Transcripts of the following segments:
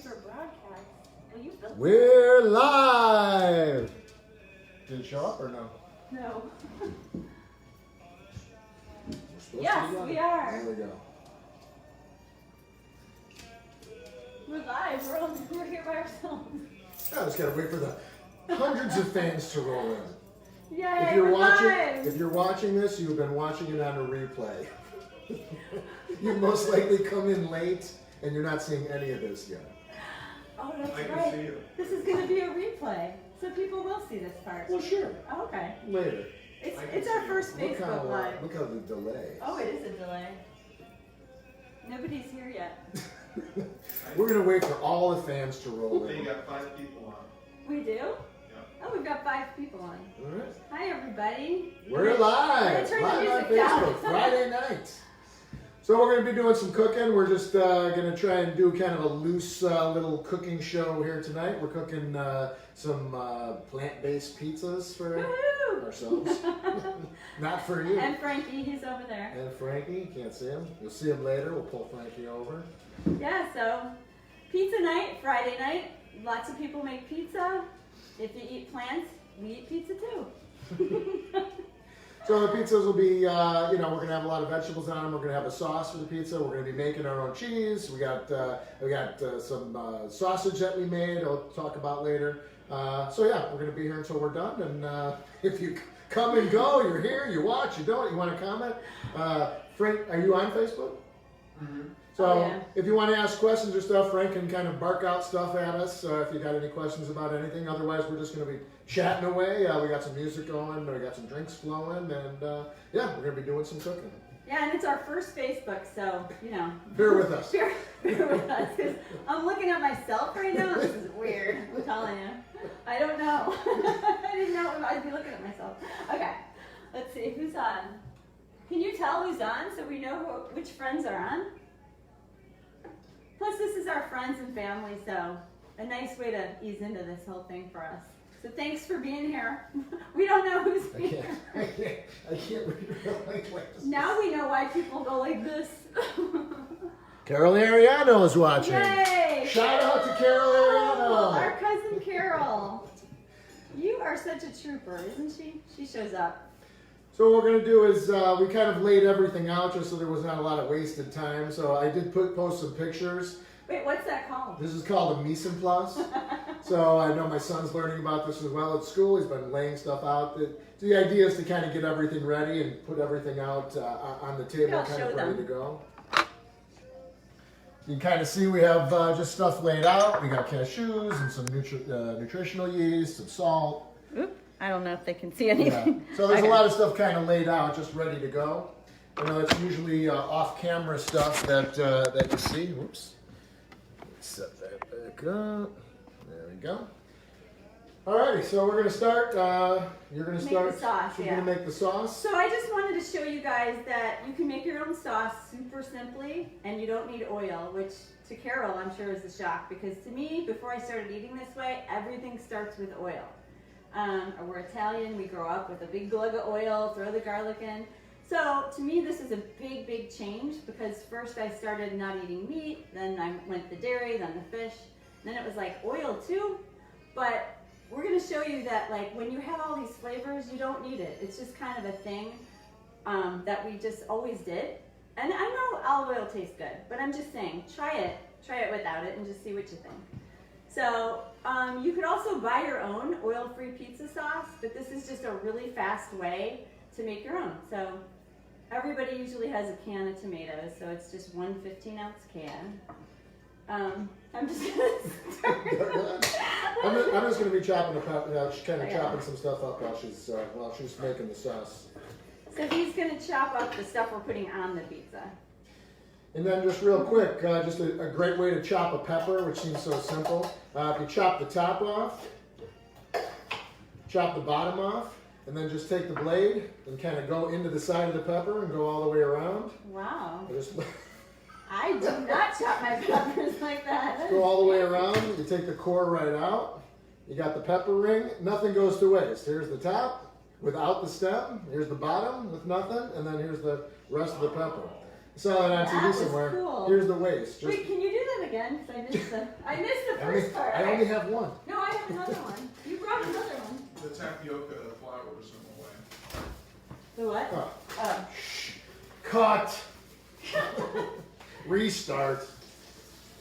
for broadcast. Well, you filmed We're live! Did it show up or no? No. Yes, we are. There we go. We're live. We're here by ourselves. I just gotta wait for the hundreds of fans to roll in. Yay, If you're live. watching this, you've been watching it on a replay. You most likely come in late and you're not seeing any of this yet. Oh, that's I can right. see you. This is going to be a replay, so people will see this part. Well, sure. Oh, okay. Later. It's our first Facebook Live. Look how the delay. Oh, it is a delay. Nobody's here yet. We're gonna wait for all the fans to roll So you in. got 5 people on. We do? Yeah. Oh, we've got 5 people on. All right. Hi, everybody. We're live. Turn the Live on music down. Facebook, Friday night. So we're going to be doing some cooking. We're just going to try and do kind of a loose little cooking show here tonight. We're cooking some plant-based pizzas for Woohoo! ourselves. Not for you. And Frankie, he's over there. And Frankie, you can't see him. You'll see him later. We'll pull Frankie over. Yeah, so pizza night, Friday night. Lots of people make pizza. If you eat plants, we eat pizza too. So the pizzas will be, we're going to have a lot of vegetables on them. We're going to have a sauce for the pizza. We're going to be making our own cheese. We got some sausage that we made. I'll talk about later. So yeah, we're going to be here until we're done. And if you come and go, you're here, you watch, you don't, you want to comment. Frank, are you on Facebook? Mm-hmm. So yeah. if you want to ask questions or stuff, Frank can kind of bark out stuff at us if you got any questions about anything. Otherwise, we're just going to be chatting away. We got some music going, we got some drinks flowing, and yeah, we're going to be doing some cooking. Yeah, and it's our first Facebook, so, Bear with us. Bear with us, because I'm looking at myself right now. This is weird, I'm telling you. I don't know. I didn't know I'd be looking at myself. Okay, let's see, who's on? Can you tell who's on so we know which friends are on? Plus, this is our friends and family, so a nice way to ease into this whole thing for us. So thanks for being here. We don't know who's here. I can't read it like this. Now we know why people go like this. Carol Ariano is watching. Yay! Shout out to Carol Ariano. Our cousin Carol. You are such a trooper, isn't she? She shows up. So what we're going to do is we kind of laid everything out just so there was not a lot of wasted time. So I did post some pictures. Wait, what's that called? This is called a mise en place. So I know my son's learning about this as well at school. He's been laying stuff out. The idea is to kind of get everything ready and put everything out on the table, I'll kind show of ready them. to go. You can kind of see we have just stuff laid out. We got cashews and some nutritional yeast, some salt. Oop, I don't know if they can see Yeah. anything. So there's Okay. a lot of stuff kind of laid out, just ready to go. It's usually off-camera stuff that you see. Whoops. Let's set that back up. There we go. Alrighty, so we're gonna start. You're gonna Make start. the sauce, You're yeah. gonna make the sauce. So I just wanted to show you guys that you can make your own sauce super simply, and you don't need oil, which to Carol I'm sure is a shock, because to me, before I started eating this way, everything starts with oil. We're Italian, we grow up with a big glug of oil, throw the garlic in. So to me, this is a big, big change, because first I started not eating meat, then I went the dairy, then the fish, then it was like oil too. But we're gonna show you that like when you have all these flavors, you don't need it. It's just kind of a thing that we just always did. And I know olive oil tastes good, but I'm just saying, try it without it and just see what you think. So you could also buy your own oil-free pizza sauce, but this is just a really fast way to make your own. So everybody usually has a can of tomatoes, so it's just one 15-ounce can. I'm just gonna start. I'm just gonna be chopping chopping some stuff up while she's making the sauce. So he's gonna chop up the stuff we're putting on the pizza. And then just real quick, just a great way to chop a pepper, which seems so simple. If you chop the top off, chop the bottom off, and then just take the blade and kind of go into the side of the pepper and go all the way around. Wow. Just I do not chop my peppers like that. go all the way around. You take the core right out. You got the pepper ring. Nothing goes to waste. Here's the top without the stem. Here's the bottom with nothing. And then here's the rest of the pepper. I saw that on That TV was somewhere. cool. Here's the waste. Just, Wait, can you do that again because I missed the first part. I only have one. No, I have another one. You brought another one. The tapioca flour was in the way. The what? Oh. Cut. Restart.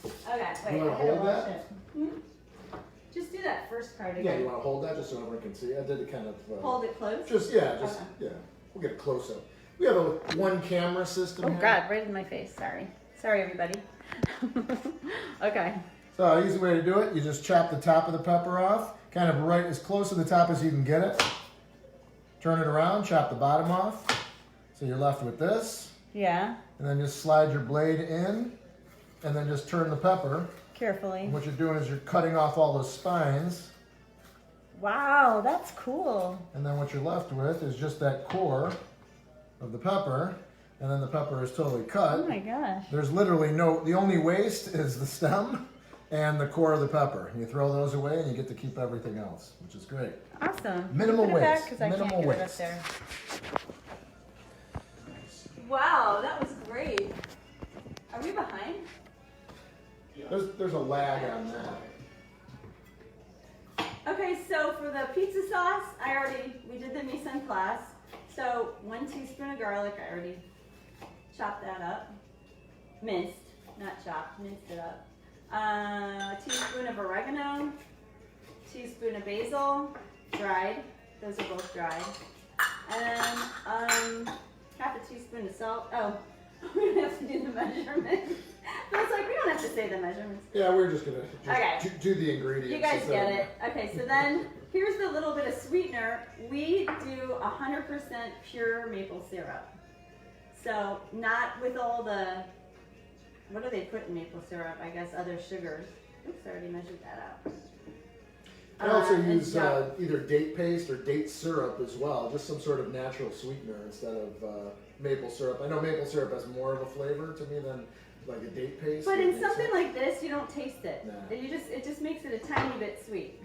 Okay, wait. You wanna I gotta hold watch that? it. Hmm? Just do that first part Yeah, again. you want to hold that just so everyone can see? I did it kind of. Hold it close. Yeah. Okay. We'll get a close up. We have a one camera system. Oh here. God, right in my face. Sorry, everybody. Okay. So easy way to do it, you just chop the top of the pepper off, kind of right as close to the top as you can get it. Turn it around, chop the bottom off. So you're left with this. Yeah. And then just slide your blade in, and then just turn the pepper. Carefully. And what you're doing is you're cutting off all those spines. Wow, that's cool. And then what you're left with is just that core of the pepper. And then the pepper is totally cut. Oh my gosh. There's literally the only waste is the stem and the core of the pepper. You throw those away and you get to keep everything else, which is great. Awesome. Minimal Put it back waste. 'cause I Minimal can't get it up waste. there. Wow, that was great. Are we behind? There's a lag on that. Okay, so for the pizza sauce, we did the mise en place. So 1 teaspoon of garlic, I already chopped that up. Minced, not chopped, minced it up. A teaspoon of oregano, teaspoon of basil, dried. Those are both dried. And half a teaspoon of salt. Oh, we don't have to do the measurements. I was like, we don't have to say the measurements. Yeah, we're just gonna Okay. do the ingredients. You guys instead get of- it. Okay, so then here's the little bit of sweetener. We do 100% pure maple syrup. So not with all the, what do they put in maple syrup? I guess other sugars. Oops, I already measured that out. I also and use so- either date paste or date syrup as well, just some sort of natural sweetener instead of maple syrup. I know maple syrup has more of a flavor to me than like a date paste. But or in date something syrup. like this, you don't taste it. Nah. It just makes it a tiny bit sweet.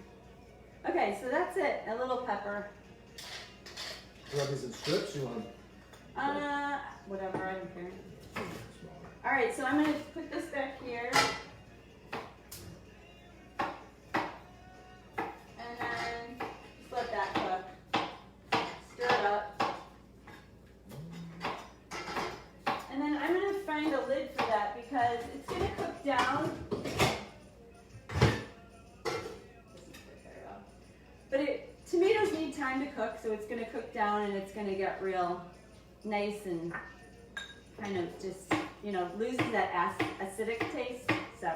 Okay, so that's it. A little pepper. You want these in strips? You want them Whatever, I don't care. smaller? All right, so I'm gonna put this back here. And then just let that cook. Stir it up. And then I'm gonna find a lid for that because it's gonna cook down. But tomatoes need time to cook, so it's gonna cook down and it's gonna get real nice and kind of just, loses that acidic taste. So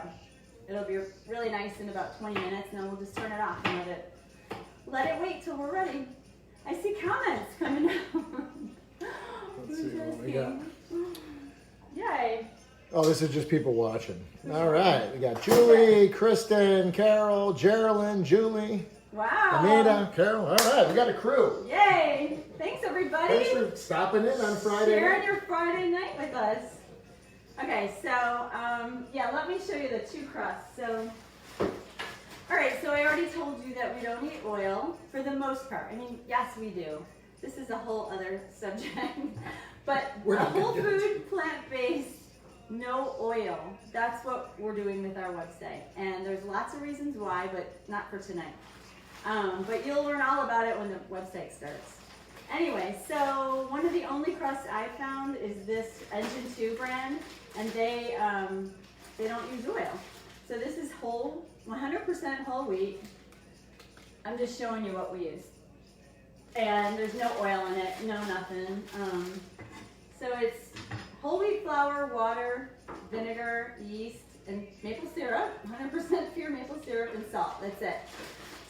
it'll be really nice in about 20 minutes, and then we'll just turn it off and let it wait till we're ready. I see comments coming down. Let's see what we got. Yay. Oh, this is just people watching. All right, we got Julie, Kristen, Carol, Geraldine, Julie, Wow. Anita, Carol. All right, we got a crew. Yay. Thanks, everybody. Thanks for stopping in on Friday. Sharing your Friday night with us. Okay, so, let me show you the 2 crusts. So, all right, so I already told you that we don't eat oil for the most part. I mean, yes, we do. This is a whole other subject. But We're a not gonna whole get into food, plant-based, no oil. That's what we're doing with our website. And there's lots of reasons why, but not for tonight. But you'll learn all about it when the website starts. Anyway, so one of the only crusts I found is this Engine 2 brand, and they don't use oil. So this is 100% whole wheat. I'm just showing you what we use. And there's no oil in it, no nothing. So it's whole wheat flour, water, vinegar, yeast, and maple syrup, 100% pure maple syrup and salt. That's it.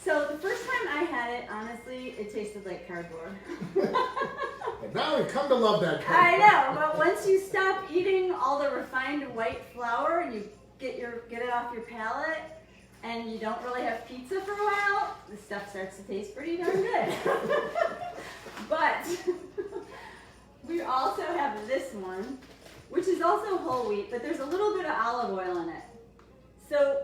So the first time I had it, honestly, it tasted like cardboard. And now we've come to love that. I know, but once you stop eating all the refined white flour and you get it off your palate, and you don't really have pizza for a while, the stuff starts to taste pretty darn good. But we also have this one, which is also whole wheat, but there's a little bit of olive oil in it. So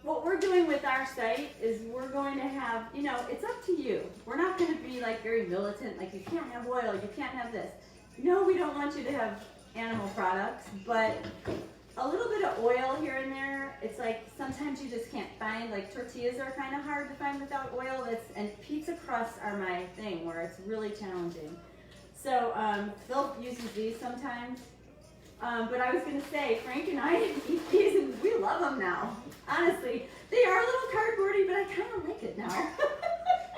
what we're doing with our site is we're going to have, it's up to you. We're not going to be like very militant, like you can't have oil, you can't have this. No, we don't want you to have animal products, but a little bit of oil here and there. It's like sometimes you just can't find, like tortillas are kind of hard to find without oil. And pizza crusts are my thing where it's really challenging. So Phil uses these sometimes. But I was going to say, Frank and I eat these and we love them now. Honestly, they are a little cardboardy, but I kind of like it now.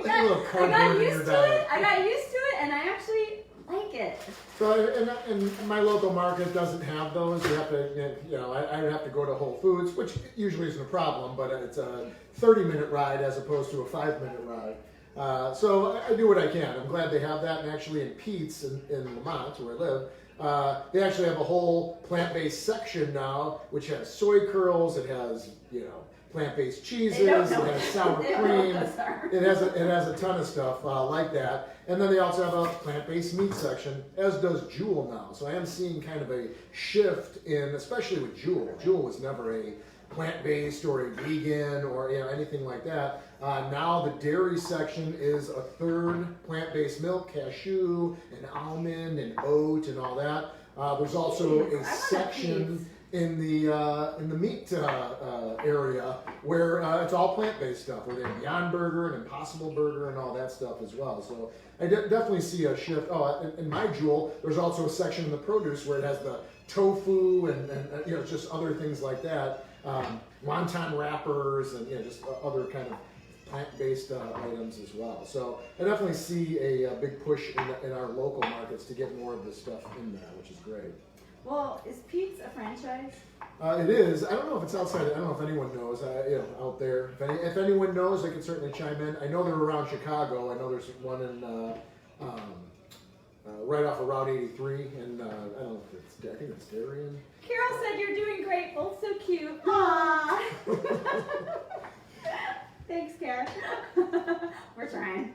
I got used to it. I got used to it, and I actually like it. So, and my local market doesn't have those. You have to, you know, I would have to go to Whole Foods, which usually isn't a problem, but it's a 30-minute ride as opposed to a 5-minute ride. So I do what I can. I'm glad they have that, and actually in Pete's in Lamont, where I live, they actually have a whole plant-based section now, which has soy curls. It has, you know, plant-based cheeses. It has sour cream. It has a ton of stuff like that. And then they also have a plant-based meat section, as does Jewel now. So I am seeing kind of a shift in, especially with Jewel. Jewel was never a plant-based or a vegan or anything like that. Now the dairy section is a third plant-based milk, cashew and almond and oat and all that. There's also a section in the meat area where it's all plant-based stuff, where they have Beyond Burger and Impossible Burger and all that stuff as well. So I definitely see a shift. Oh, in my Jewel, there's also a section in the produce where it has the tofu and just other things like that, wonton wrappers and just other kind of plant-based items as well. So I definitely see a big push in our local markets to get more of this stuff in there, which is great. Well, is Pete's a franchise? It is. I don't know if it's outside. I don't know if anyone knows. Out there. If anyone knows, they can certainly chime in. I know they're around Chicago. I know there's one in right off of Route 83, and I don't know if it's. I think it's Darien. Carol said you're doing great. Both so cute. Aww. Thanks, Karen. We're trying.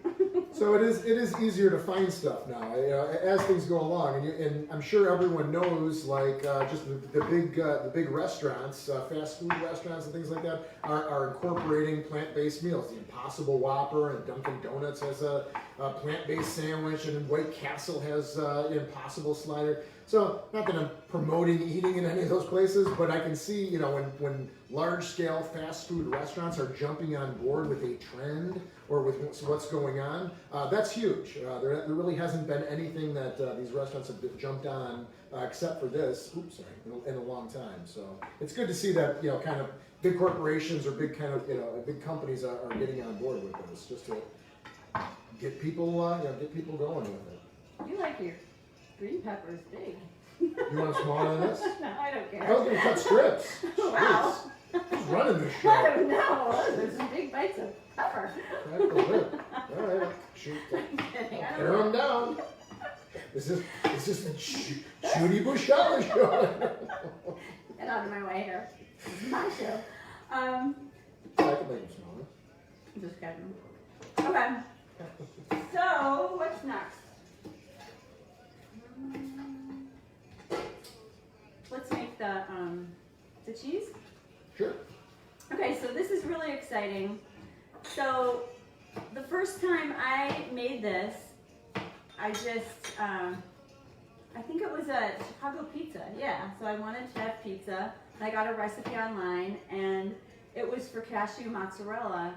So it is easier to find stuff now as things go along, and I'm sure everyone knows, like just the big restaurants, fast food restaurants and things like that are incorporating plant-based meals. The Impossible Whopper and Dunkin' Donuts has a plant-based sandwich, and White Castle has Impossible Slider. So not that I'm promoting eating in any of those places, but I can see, when large-scale fast food restaurants are jumping on board with a trend or with what's going on, that's huge. There really hasn't been anything that these restaurants have jumped on except for this. In a long time. So it's good to see that kind of big corporations or big kind of big companies are getting on board with this, just to get people going with it. You like your green peppers big. You want them smaller than this? No, I don't care. I was going to cut strips. Wow. Who's running this show? I don't know. There's some big bites of pepper. Crack the whip. All right. Shoot. Tear them down. This is the Judy Bouchard show. Get out of my way here. This is my show. I can make them smaller. Just kidding. Okay. So, what's next? Let's make the cheese. Sure. Okay, so this is really exciting. So the first time I made this, I just, I think it was a Chicago pizza. Yeah, so I wanted to have pizza. And I got a recipe online, and it was for cashew mozzarella.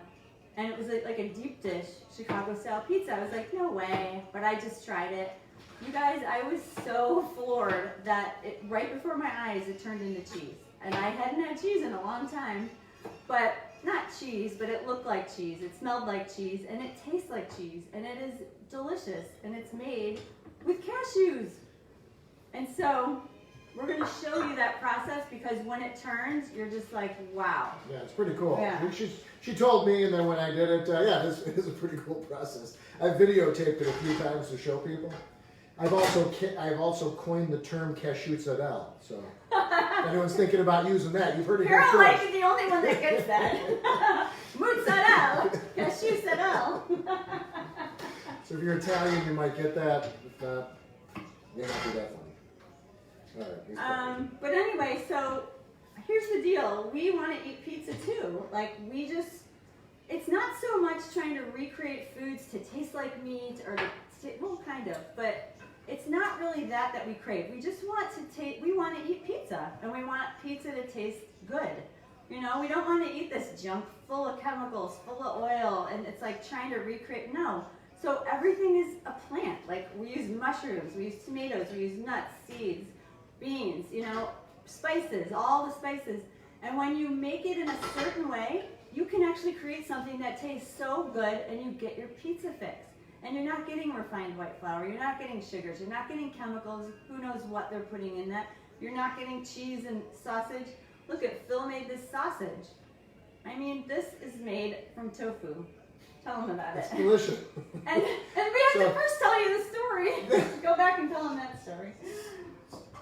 And it was like a deep dish Chicago style pizza. I was like, no way, but I just tried it. You guys, I was so floored that right before my eyes, it turned into cheese. And I hadn't had cheese in a long time, but not cheese, but it looked like cheese. It smelled like cheese, and it tastes like cheese, and it is delicious, and it's made with cashews. And so we're going to show you that process, because when it turns, you're just like, wow. Yeah, it's pretty cool. Yeah. She told me, and then when I did it, it is a pretty cool process. I videotaped it a few times to show people. I've also coined the term cashews. So if anyone's thinking about using that, you've heard it here Carol first. might be the only one that gets that. Mozzarella, cashews. So if you're Italian, you might get that. If not, may not be that funny. All right. But anyway, so here's the deal. We want to eat pizza too. Like, it's not so much trying to recreate foods to taste like meat or well, kind of, but it's not really that we crave. We just want to we want to eat pizza, and we want pizza to taste good. You know, we don't want to eat this junk full of chemicals, full of oil, and it's like trying to recreate. No. So everything is a plant. Like we use mushrooms, we use tomatoes, we use nuts, seeds, beans, you know, spices, all the spices. And when you make it in a certain way, you can actually create something that tastes so good, and you get your pizza fix. And you're not getting refined white flour, you're not getting sugars, you're not getting chemicals, who knows what they're putting in that. You're not getting cheese and sausage. Look at Phil made this sausage. I mean, this is made from tofu. Tell them about It's it. delicious. And we have to first tell you the story. Go back and tell them that story.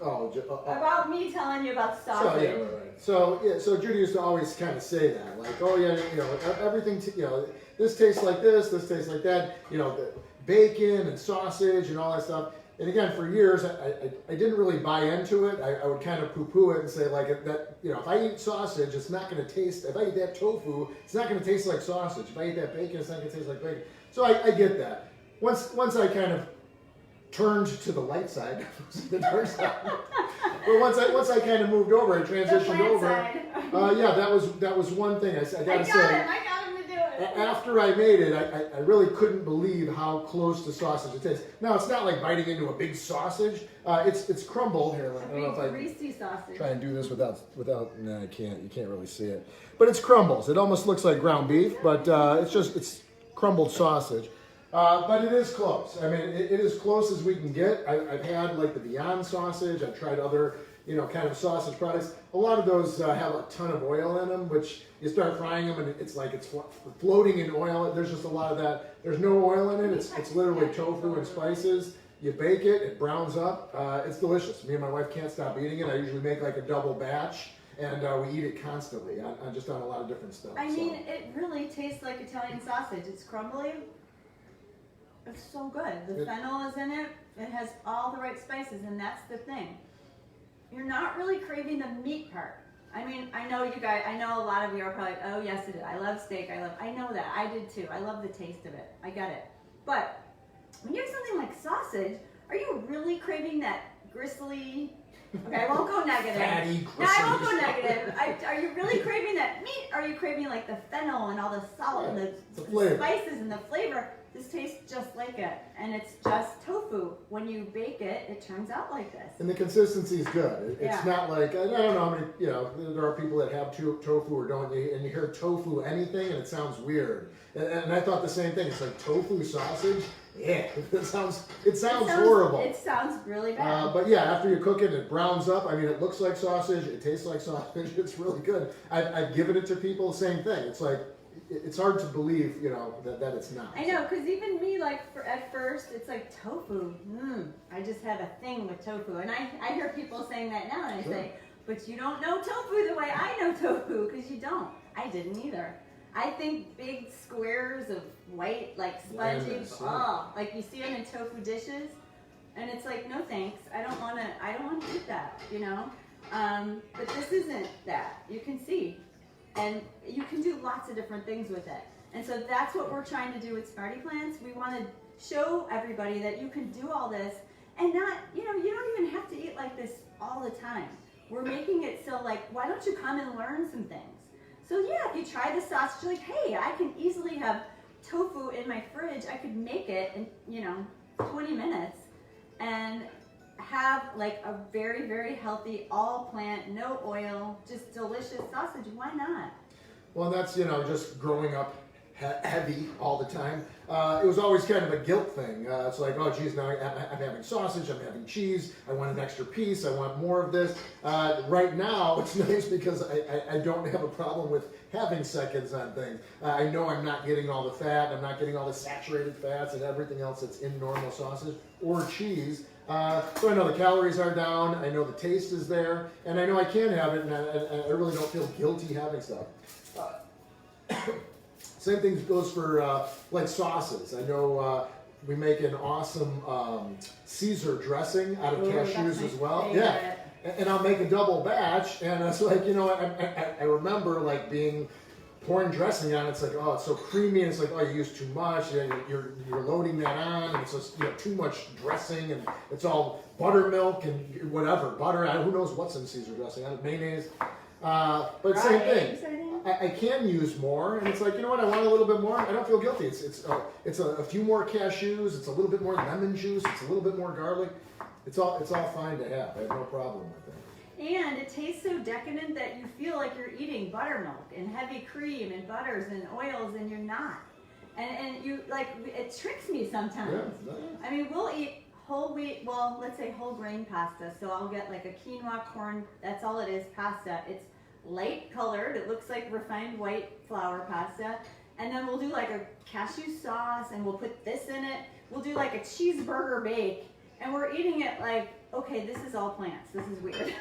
About me telling you about sausage. So Judy used to always kind of say that, like, oh yeah, you know, everything, you know, this tastes like this tastes like that, you know, the bacon and sausage and all that stuff. And again, for years, I didn't really buy into it. I would kind of poo-poo it and say, like, that, you know, if I eat sausage, it's not going to taste, if I eat that tofu, it's not going to taste like sausage. If I eat that bacon, it's not going to taste like bacon. So I get that. Once I kind of turned to the light side, the dark side. But once I kind of moved over, I transitioned over. Yeah, that was one thing I gotta say. I got him to do it. After I made it, I really couldn't believe how close to sausage it tastes. Now it's not like biting into a big sausage. It's crumbled here. I don't know if I greasy sausage. try and do this without. No, I can't. You can't really see it. But it's crumbles. It almost looks like ground beef, but it's crumbled sausage. But it is close. I mean, it is close as we can get. I've had like the Beyond sausage. I've tried other, you know, kind of sausage products. A lot of those have a ton of oil in them, which you start frying them and it's like it's floating in oil. There's just a lot of that. There's no oil in it. It's literally tofu and spices. You bake it. It browns up. It's delicious. Me and my wife can't stop eating it. I usually make like a double batch. And we eat it constantly, just on a lot of different stuff. I mean, it really tastes like Italian sausage. It's crumbly. It's so good. The fennel is in it. It has all the right spices, and that's the thing. You're not really craving the meat part. I mean, I know you guys, I know a lot of you are probably, oh yes it is. I love steak. I know that. I did too. I love the taste of it. I get it. But when you have something like sausage, are you really craving that gristly? Okay, I won't go negative. Fatty, no, I won't go negative. Are you really craving that meat? Or are you craving like the fennel and all the salt and the spices and the flavor? This tastes just like it, and it's just tofu. When you bake it, it turns out like this. And the consistency is good. It's not like, I don't know how many, you know, there are people that have tofu or don't, and you hear tofu anything, and it sounds weird. And I thought the same thing. It's like tofu sausage. Yeah, it sounds horrible. It sounds really bad. But yeah, after you cook it, it browns up. I mean, it looks like sausage. It tastes like sausage. It's really good. I've given it to people. Same thing. It's like, it's hard to believe, you know, that it's not. I know, because even me, like, at first, it's like tofu. I just have a thing with tofu. And I hear people saying that now, and I say, but you don't know tofu the way I know tofu, because you don't. I didn't either. I think big squares of white, like spongy, like you see them in tofu dishes, and it's like, no thanks. I don't want to eat that, you know. But this isn't that. You can see. And you can do lots of different things with it. And so that's what we're trying to do with Smarty Plans. We want to show everybody that you can do all this and not, you know, you don't even have to eat like this all the time. We're making it so like, why don't you come and learn some things? So yeah, if you try the sausage, you're like, hey, I can easily have tofu in my fridge. I could make it in, you know, 20 minutes and have like a very, very healthy, all plant, no oil, just delicious sausage. Why not? Well, that's, you know, just growing up heavy all the time. It was always kind of a guilt thing. It's like, oh geez, now I'm having sausage, I'm having cheese, I want an extra piece, I want more of this. Right now, it's nice because I don't have a problem with having seconds on things. I know I'm not getting all the fat, I'm not getting all the saturated fats and everything else that's in normal sausage or cheese. So I know the calories are down, I know the taste is there, and I know I can have it, and I really don't feel guilty having stuff. Same thing goes for like sauces. I know we make an awesome Caesar dressing out of cashews as well. Yeah, and I'll make a double batch, and it's like, you know, I remember like being pouring dressing on, it's like, oh, it's so creamy, and it's like, oh, you use too much, you're loading that on, and it's just too much dressing, and it's all buttermilk and whatever, butter, who knows what's in Caesar dressing, mayonnaise, but same thing. I can use more, and it's like, you know what, I want a little bit more, I don't feel guilty, it's a few more cashews, it's a little bit more lemon juice, it's a little bit more garlic, it's all fine to have, I have no problem with it. And it tastes so decadent that you feel like you're eating buttermilk and heavy cream and butters and oils, and you're not. And you, like, it tricks me sometimes. Yeah. I mean, we'll eat whole wheat, well, let's say whole grain pasta. So I'll get like a quinoa corn, that's all it is, pasta. It's light colored, it looks like refined white flour pasta. And then we'll do like a cashew sauce, and we'll put this in it. We'll do like a cheeseburger bake, and we're eating it like, okay, this is all plants. This is weird. Because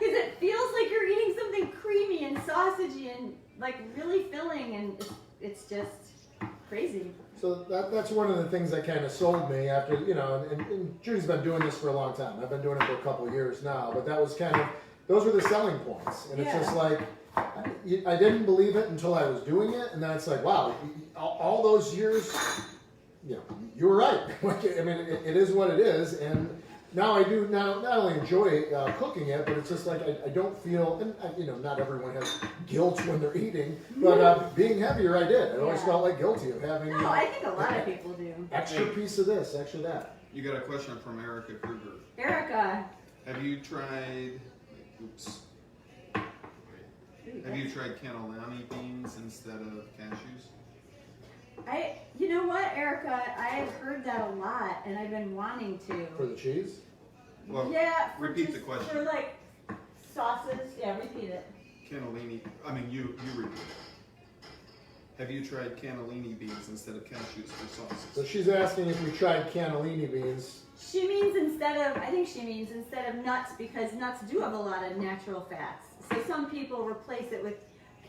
it feels like you're eating something creamy and sausagey and like really filling, and it's just crazy. So that's one of the things that kind of sold me after, and Judy's been doing this for a long time. I've been doing it for a couple of years now, but that was those were the selling points. And it's just like, I didn't believe it until I was doing it, and then it's like, wow, all those years, you were right. I mean, it is what it is, and now I do not only enjoy cooking it, but it's just like I don't feel, and not everyone has guilt when they're eating, but being heavier, I did. I always felt like guilty of having. No, I think a lot of people do. Extra piece of this, extra that. You got a question from Erica Kruger. Erica. Have you tried? Oops. Have you tried cannellini beans instead of cashews? You know what, Erica? I've heard that a lot, and I've been wanting to. For the cheese? Well, yeah. repeat the question. For like sauces, yeah, repeat it. Cannellini. I mean, you repeat it. Have you tried cannellini beans instead of cashews for sauces? So she's asking if we tried cannellini beans. She means instead of nuts, because nuts do have a lot of natural fats. So some people replace it with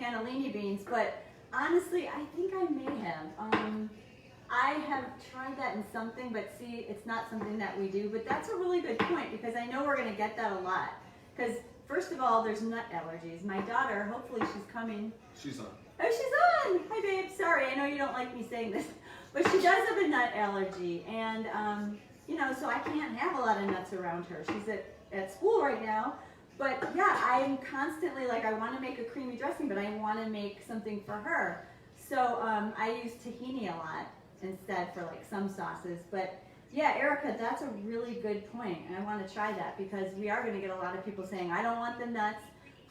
cannellini beans, but honestly, I think I may have. I have tried that in something, but see, it's not something that we do. But that's a really good point, because I know we're going to get that a lot. Because first of all, there's nut allergies. My daughter, hopefully she's coming. She's on. Oh, she's on! Hi, babe. Sorry, I know you don't like me saying this. But she does have a nut allergy. And, so I can't have a lot of nuts around her. She's at school right now. But yeah, I'm constantly like, I want to make a creamy dressing, but I want to make something for her. So I use tahini a lot instead for like some sauces. But yeah, Erica, that's a really good point, and I want to try that, because we are going to get a lot of people saying, I don't want the nuts.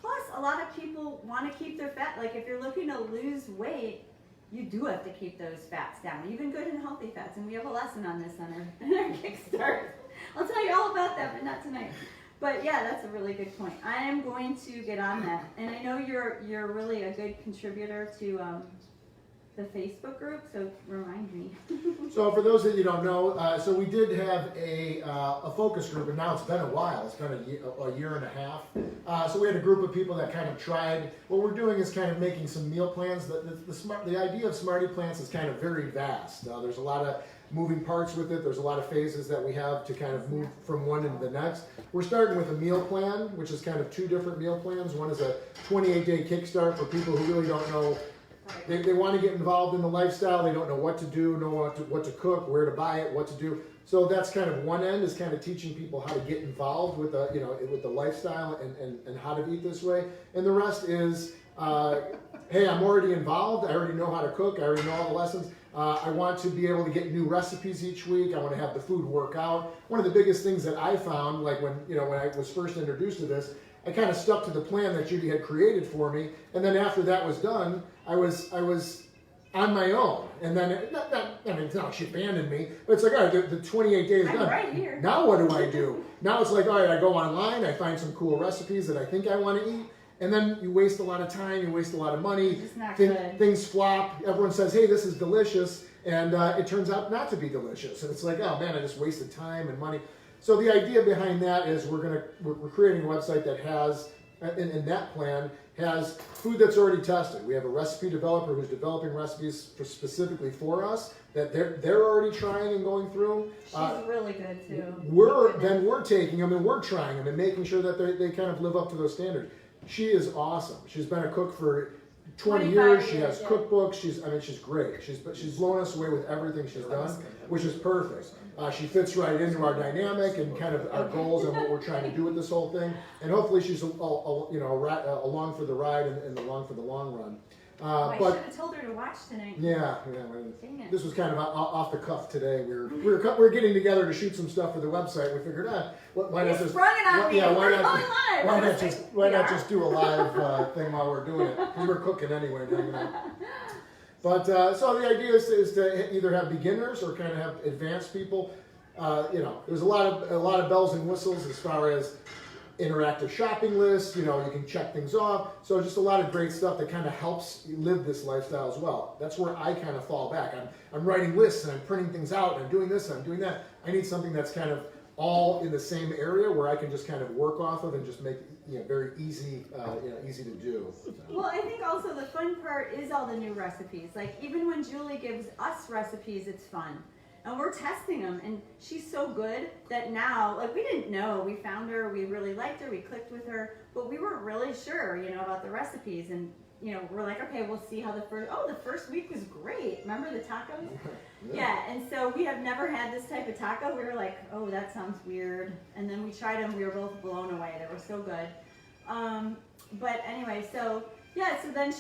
Plus, a lot of people want to keep their fat. Like if you're looking to lose weight, you do have to keep those fats down, even good and healthy fats. And we have a lesson on this on our Kickstart. I'll tell you all about that, but not tonight. But yeah, that's a really good point. I am going to get on that, and I know you're really a good contributor to the Facebook group, so remind me. So for those that you don't know, so we did have a focus group, and now it's been a while. It's been a year and a half. So we had a group of people that kind of tried. What we're doing is kind of making some meal plans. The idea of Smarty Plants is kind of very vast. There's a lot of moving parts with it. There's a lot of phases that we have to kind of move from one into the next. We're starting with a meal plan, which is kind of two different meal plans. One is a 28-day kickstart for people who really don't know. They want to get involved in the lifestyle. They don't know what to do, know what to cook, where to buy it, what to do. So that's kind of one end, is kind of teaching people how to get involved with with the lifestyle and how to eat this way. And the rest is, hey, I'm already involved. I already know how to cook. I already know all the lessons. I want to be able to get new recipes each week. I want to have the food work out. One of the biggest things that I found, like when I was first introduced to this, I kind of stuck to the plan that Judy had created for me, and then after that was done, I was on my own. And then it's not she abandoned me, but it's like, all right, the 28 days I'm done. right here. Now what do I do? Now it's like, all right, I go online, I find some cool recipes that I think I want to eat, and then you waste a lot of time, you waste a lot of money. It's not good. Things flop. Everyone says, hey, this is delicious, and it turns out not to be delicious. And it's like, oh man, I just wasted time and money. So the idea behind that is we're creating a website that has, in that plan, has food that's already tested. We have a recipe developer who's developing recipes specifically for us that they're already trying and going through. She's really good too. We're taking them and we're trying them and making sure that they kind of live up to those standards. She is awesome. She's been a cook for 20 25 years. She has years, yeah. cookbooks. She's great. She's blown us away with everything she's done, which is perfect. She fits right into our dynamic and kind of our goals and what we're trying to do with this whole thing. And hopefully she's along for the ride and along for the long run. I But should have told her to watch tonight. yeah. Dang it. This was kind of off the cuff today. We were getting together to shoot some stuff for the website. We figured, why not You just sprung it on me. yeah, We're going live. why not Yeah. just do a live thing while we're doing it? Because we're cooking anyway and hanging out. But so the idea is to either have beginners or kind of have advanced people. There's a lot of bells and whistles as far as interactive shopping lists. You can check things off. So just a lot of great stuff that kind of helps you live this lifestyle as well. That's where I kind of fall back. I'm writing lists and I'm printing things out and I'm doing this and I'm doing that. I need something that's kind of all in the same area where I can just kind of work off of and just make it very easy, easy to do. Well, I think also the fun part is all the new recipes. Like even when Julie gives us recipes, it's fun. And we're testing them, and she's so good that now, like we didn't know, we found her, we really liked her, we clicked with her, but we weren't really sure, about the recipes. And we're like, okay, we'll see how the first week was great. Remember the tacos? Yeah, and so we have never had this type of taco. We were like, oh, that sounds weird. And then we tried them. We were both blown away. They were so good. But anyway, so then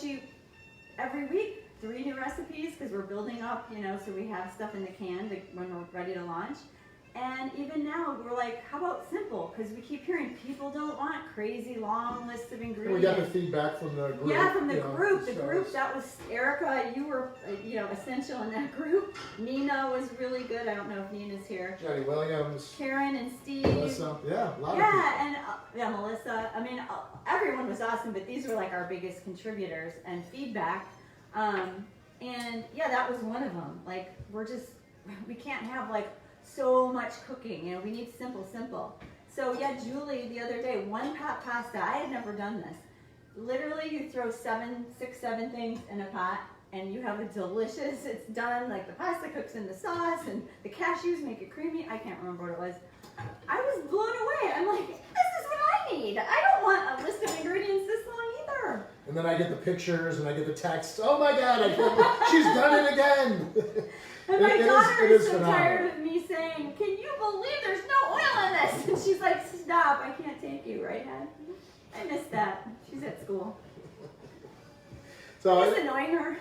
every week, 3 new recipes because we're building up, so we have stuff in the can when we're ready to launch. And even now, we're like, how about simple? Because we keep hearing people don't want crazy long lists of ingredients. We got the feedback from the group. Yeah, from the group. The group, that was Erica. You were, essential in that group. Nina was really good. I don't know if Nina's here. Jenny Williams. Karen and Steve. Melissa. Yeah, a lot of people. Yeah, and Melissa. I mean, everyone was awesome, but these were like our biggest contributors and feedback. And yeah, that was one of them. Like, we can't have like so much cooking, we need simple. So yeah, Julie the other day, 1 pot pasta. I had never done this. Literally, you throw 6, 7 things in a pot, and you have a delicious. It's done. Like the pasta cooks in the sauce, and the cashews make it creamy. I can't remember what it was. I was blown away. I'm like, this is what I need. I don't want a list of ingredients this long either. And then I get the pictures and I get the texts. Oh my God, she's done it again. And my daughter is so phenomenal. tired of me saying, can you believe there's no oil in this? And she's like, stop, I can't take you, right, Dad? I missed that. She's at school. So It's annoying her.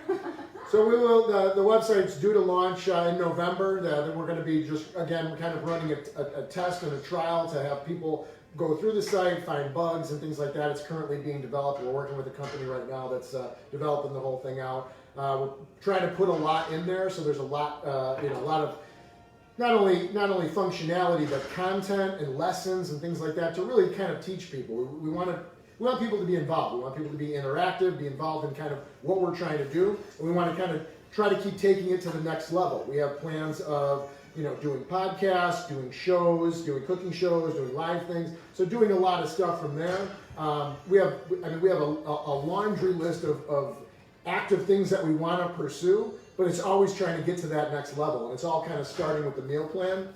So we will. The website's due to launch in November. We're going to be just again kind of running a test and a trial to have people go through the site, find bugs and things like that. It's currently being developed. We're working with a company right now that's developing the whole thing out. We're trying to put a lot in there, so there's a lot, a lot of not only functionality but content and lessons and things like that to really kind of teach people. We want people to be involved. We want people to be interactive, be involved in kind of what we're trying to do, and we want to kind of try to keep taking it to the next level. We have plans of doing podcasts, doing shows, doing cooking shows, doing live things. So doing a lot of stuff from there. We have a laundry list of active things that we want to pursue, but it's always trying to get to that next level, and it's all kind of starting with the meal plan.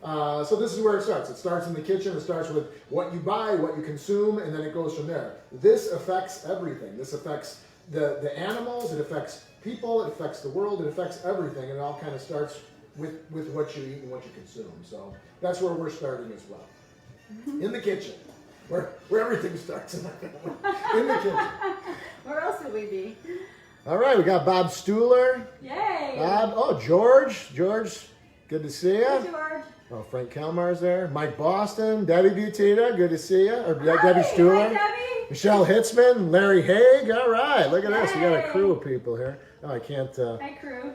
So this is where it starts. It starts in the kitchen. It starts with what you buy, what you consume, and then it goes from there. This affects everything. This affects the animals. It affects people. It affects the world. It affects everything, and it all kind of starts with what you eat and what you consume. So that's where we're starting as well. In the kitchen, where everything starts in the kitchen. Where else would we be? All right, we got Bob Stuhler. Yay! Bob, George, good to see you. Hey, George. Oh, Frank Kelmar's there. Mike Boston, Debbie Butita, good to see you. Or Hi, Debbie Stuhler. Hi, Debbie. Michelle Hitzman, Larry Haig. All right, look at this. We got a Yay. crew of people here. Oh, I can't crew.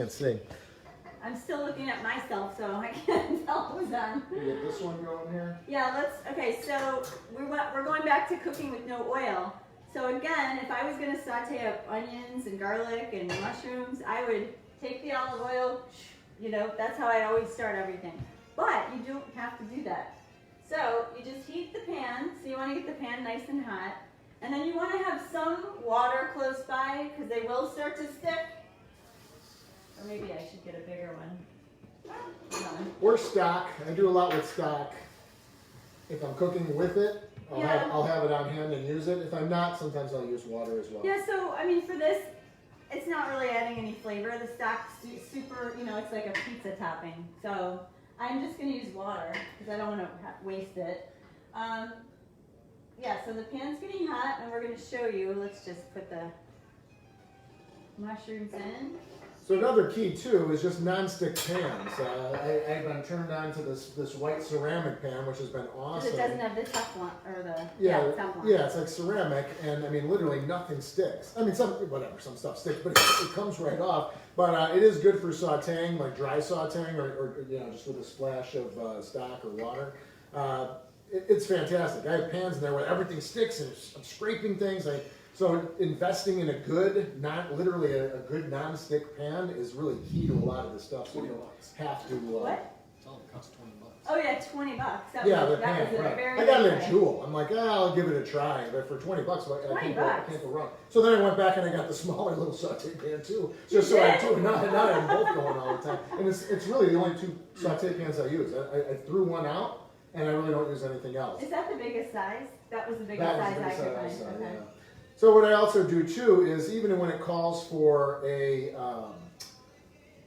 see. I'm still looking at myself, so I can't tell who's on. Can we get this one going here? Yeah, so we're going back to cooking with no oil. So again, if I was going to saute up onions and garlic and mushrooms, I would take the olive oil, that's how I always start everything. But you don't have to do that. So you just heat the pan, so you want to get the pan nice and hot. And then you want to have some water close by, because they will start to stick. Or maybe I should get a bigger one. Or stock. I do a lot with stock. If I'm cooking with it, I'll have it on hand and use it. If I'm not, sometimes I'll use water as well. Yeah, so I mean for this, it's not really adding any flavor. The stock's super, you know, it's like a pizza topping. So I'm just gonna use water because I don't want to waste it. Yeah, so the pan's getting hot and we're gonna show you. Let's just put the mushrooms in. So another key too is just nonstick pans. I've been turned on to this white ceramic pan, which has been awesome. Because it doesn't have the Teflon or the Teflon. Yeah, it's like ceramic, and I mean literally nothing sticks. I mean some stuff sticks, but it comes right off. But it is good for sautéing, like dry sautéing, or you know, just with a splash of stock or water. It's fantastic. I have pans in there where everything sticks, and I'm scraping things. So investing in a good, not literally a good non-stick pan is really key to a lot of this stuff. So you don't have to. What? It only costs $20. Oh yeah, $20. The pan, right. I got it at Jewel. I'm like, I'll give it a try. But for $20, I can't go wrong. So then I went back and I got the smaller little saute pan too, just so I do. Now I have both going all the time. And it's really the only two saute pans I use. I threw one out, and I really don't use anything else. Is that the biggest size? That was the biggest size I could find. Okay. Yeah. So what I also do too is even when it calls for a,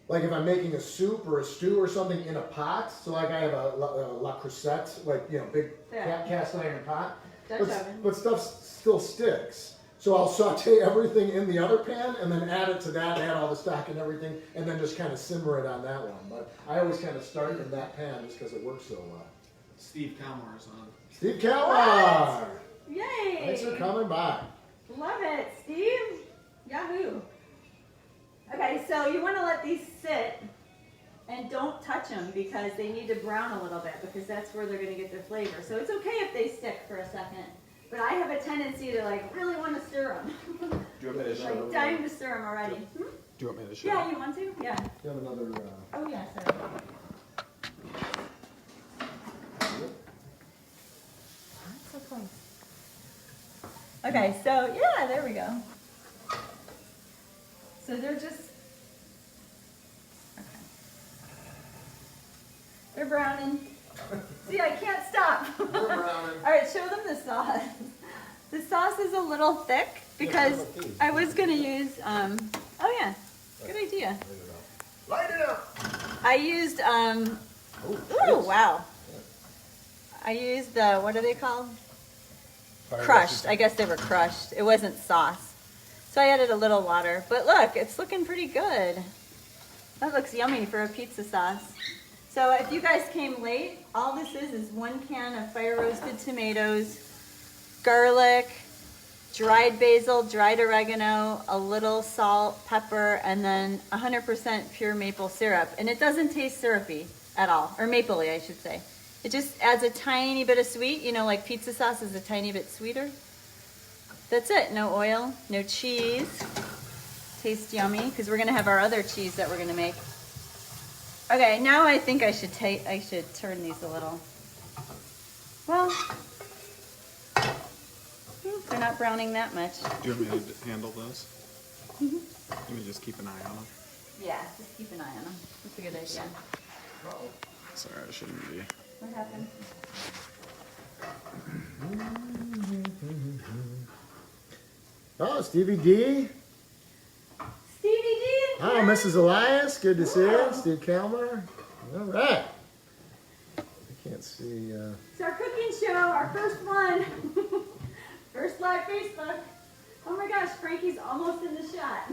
like if I'm making a soup or a stew or something in a pot, so like I have a La Crusette, like, you know, big cast iron pot, but stuff still sticks. So I'll saute everything in the other pan and then add it to that, add all the stock and everything, and then just kind of simmer it on that one. But I always kind of start in that pan just because it works so well. Steve Calmar is on. Steve Calmar! Yay! Thanks for coming by. Love it, Steve. Yahoo. Okay, so you want to let these sit and don't touch them because they need to brown a little bit because that's where they're going to get their flavor. So it's okay if they stick for a second, but I have a tendency to like really want to stir them. Do you want me to show? Like dying to stir them already. Do you want me to show? Yeah, you want to? Yeah. Do you have another? Oh yeah, sorry. That's so close. Okay, so yeah, there we go. So they're just, okay. They're browning. See, I can't stop. They're browning. All right, show them the sauce. The sauce is a little thick because I was gonna use, oh yeah, good idea. Light it up. I used, ooh, wow. I used the, what are they called? Crushed. I guess they were crushed. It wasn't sauce. So I added a little water. But look, it's looking pretty good. That looks yummy for a pizza sauce. So if you guys came late, all this is 1 can of fire roasted tomatoes, garlic, dried basil, dried oregano, a little salt, pepper, and then 100% pure maple syrup. And it doesn't taste syrupy at all, or mapley, I should say. It just adds a tiny bit of sweet, you know, like pizza sauce is a tiny bit sweeter. That's it, no oil, no cheese. Tastes yummy, because we're gonna have our other cheese that we're gonna make. Okay, now I think I should turn these a little. Well, they're not browning that much. Do you want me to handle those? Let me just keep an eye on them. Yeah, just keep an eye on them. That's a good idea. Sorry, I shouldn't be. What happened? Oh, Stevie D. Stevie D. Oh, Mrs. Elias. Good to see you. Steve Calmar. All right. I can't see. It's our cooking show, our first one. First live Facebook. Oh my gosh, Frankie's almost in the shot.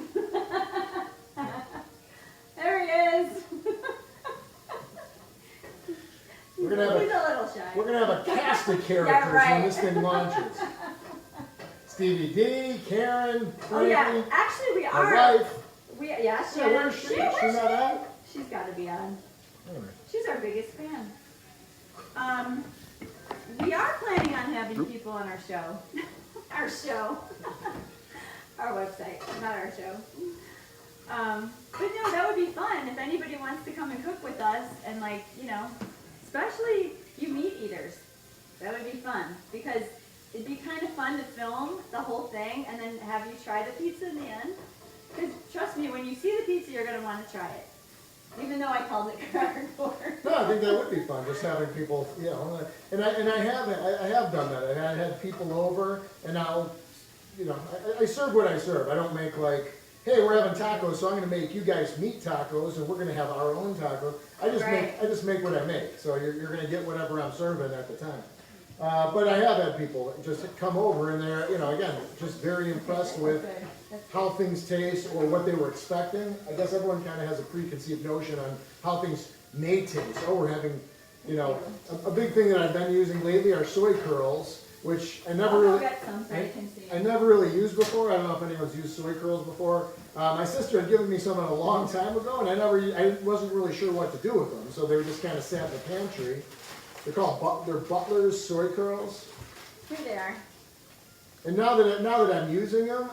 There he is. We're gonna have He's a little shy. We're gonna have a cast of characters when this thing launches. Stevie D, Karen, Frankie. Oh yeah, actually we my are. wife. Yeah, Yeah, where's she? She's not on? She's got to be on. All right. She's our biggest fan. We are planning on having people on our show. Our show. Our website, not our show. But no, that would be fun if anybody wants to come and cook with us and like, you know, especially you meat eaters. That would be fun because it'd be kind of fun to film the whole thing and then have you try the pizza in the end. Because trust me, when you see the pizza, you're going to want to try it. Even though I called it cardboard. No, I think that would be fun, just having people, you know, and I have done that. I had people over, and I'll, you know, I serve what I serve. I don't make like, hey, we're having tacos, so I'm going to make you guys meat tacos, and we're going to have our own tacos. I just make what I make. So you're going to get whatever I'm serving at the time. But I have had people just come over, and they're, you know, again, just very impressed with how things taste or what they were expecting. I guess everyone kind of has a preconceived notion on how things may taste. Oh, we're having, you know, a big thing that I've been using lately are soy curls, which I never really, I never really used before. I don't know if anyone's used soy curls before. My sister had given me some a long time ago, and I wasn't really sure what to do with them. So they were just kind of sat in the pantry. They're called they're Butler's Soy Curls. Here they are. And now that I'm using them,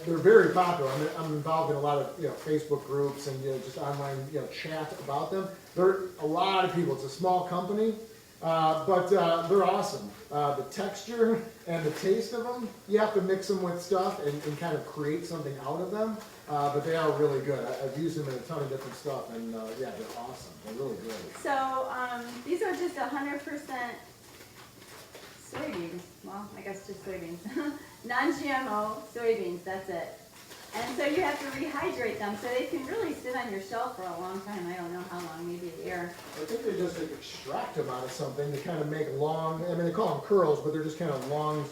they're very popular. I'm involved in a lot of Facebook groups and just online chat about them. There are a lot of people. It's a small company, but they're awesome. The texture and the taste of them, you have to mix them with stuff and kind of create something out of them. But they are really good. I've used them in a ton of different stuff, and yeah, they're awesome. They're really good. So these are just 100% soybeans. Well, I guess just soybeans. Non-GMO soybeans, that's it. And so you have to rehydrate them so they can really sit on your shelf for a long time. I don't know how long, maybe a year. I think they just extract them out of something to kind of make long, I mean, they call them curls, but they're just kind of long,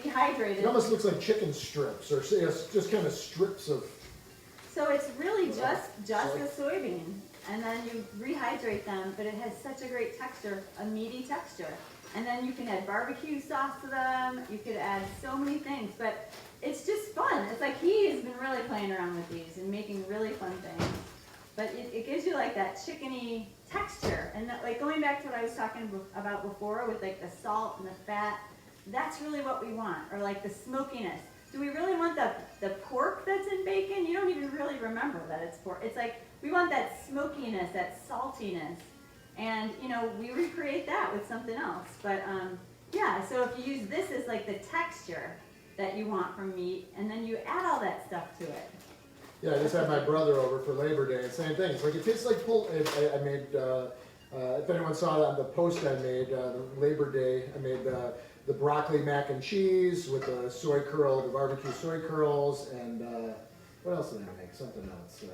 Dehydrated. It almost looks like chicken strips, or it's just kind of strips of. So it's really just a soybean. And then you rehydrate them, but it has such a great texture, a meaty texture. And then you can add barbecue sauce to them. You could add so many things, but it's just fun. It's like he has been really playing around with these and making really fun things. But it gives you like that chickeny texture. And that, like going back to what I was talking about before with like the salt and the fat, that's really what we want. Or like the smokiness. Do we really want the pork that's in bacon? You don't even really remember that it's pork. It's like we want that smokiness, that saltiness. And, we recreate that with something else. But, yeah, so if you use this as like the texture that you want from meat, and then you add all that stuff to it. Yeah, I just had my brother over for Labor Day, and same thing. It's like, it tastes like I made, if anyone saw that on the post I made, Labor Day, I made the broccoli mac and cheese with the soy curl, the barbecue soy curls, and what else did I make? Something else.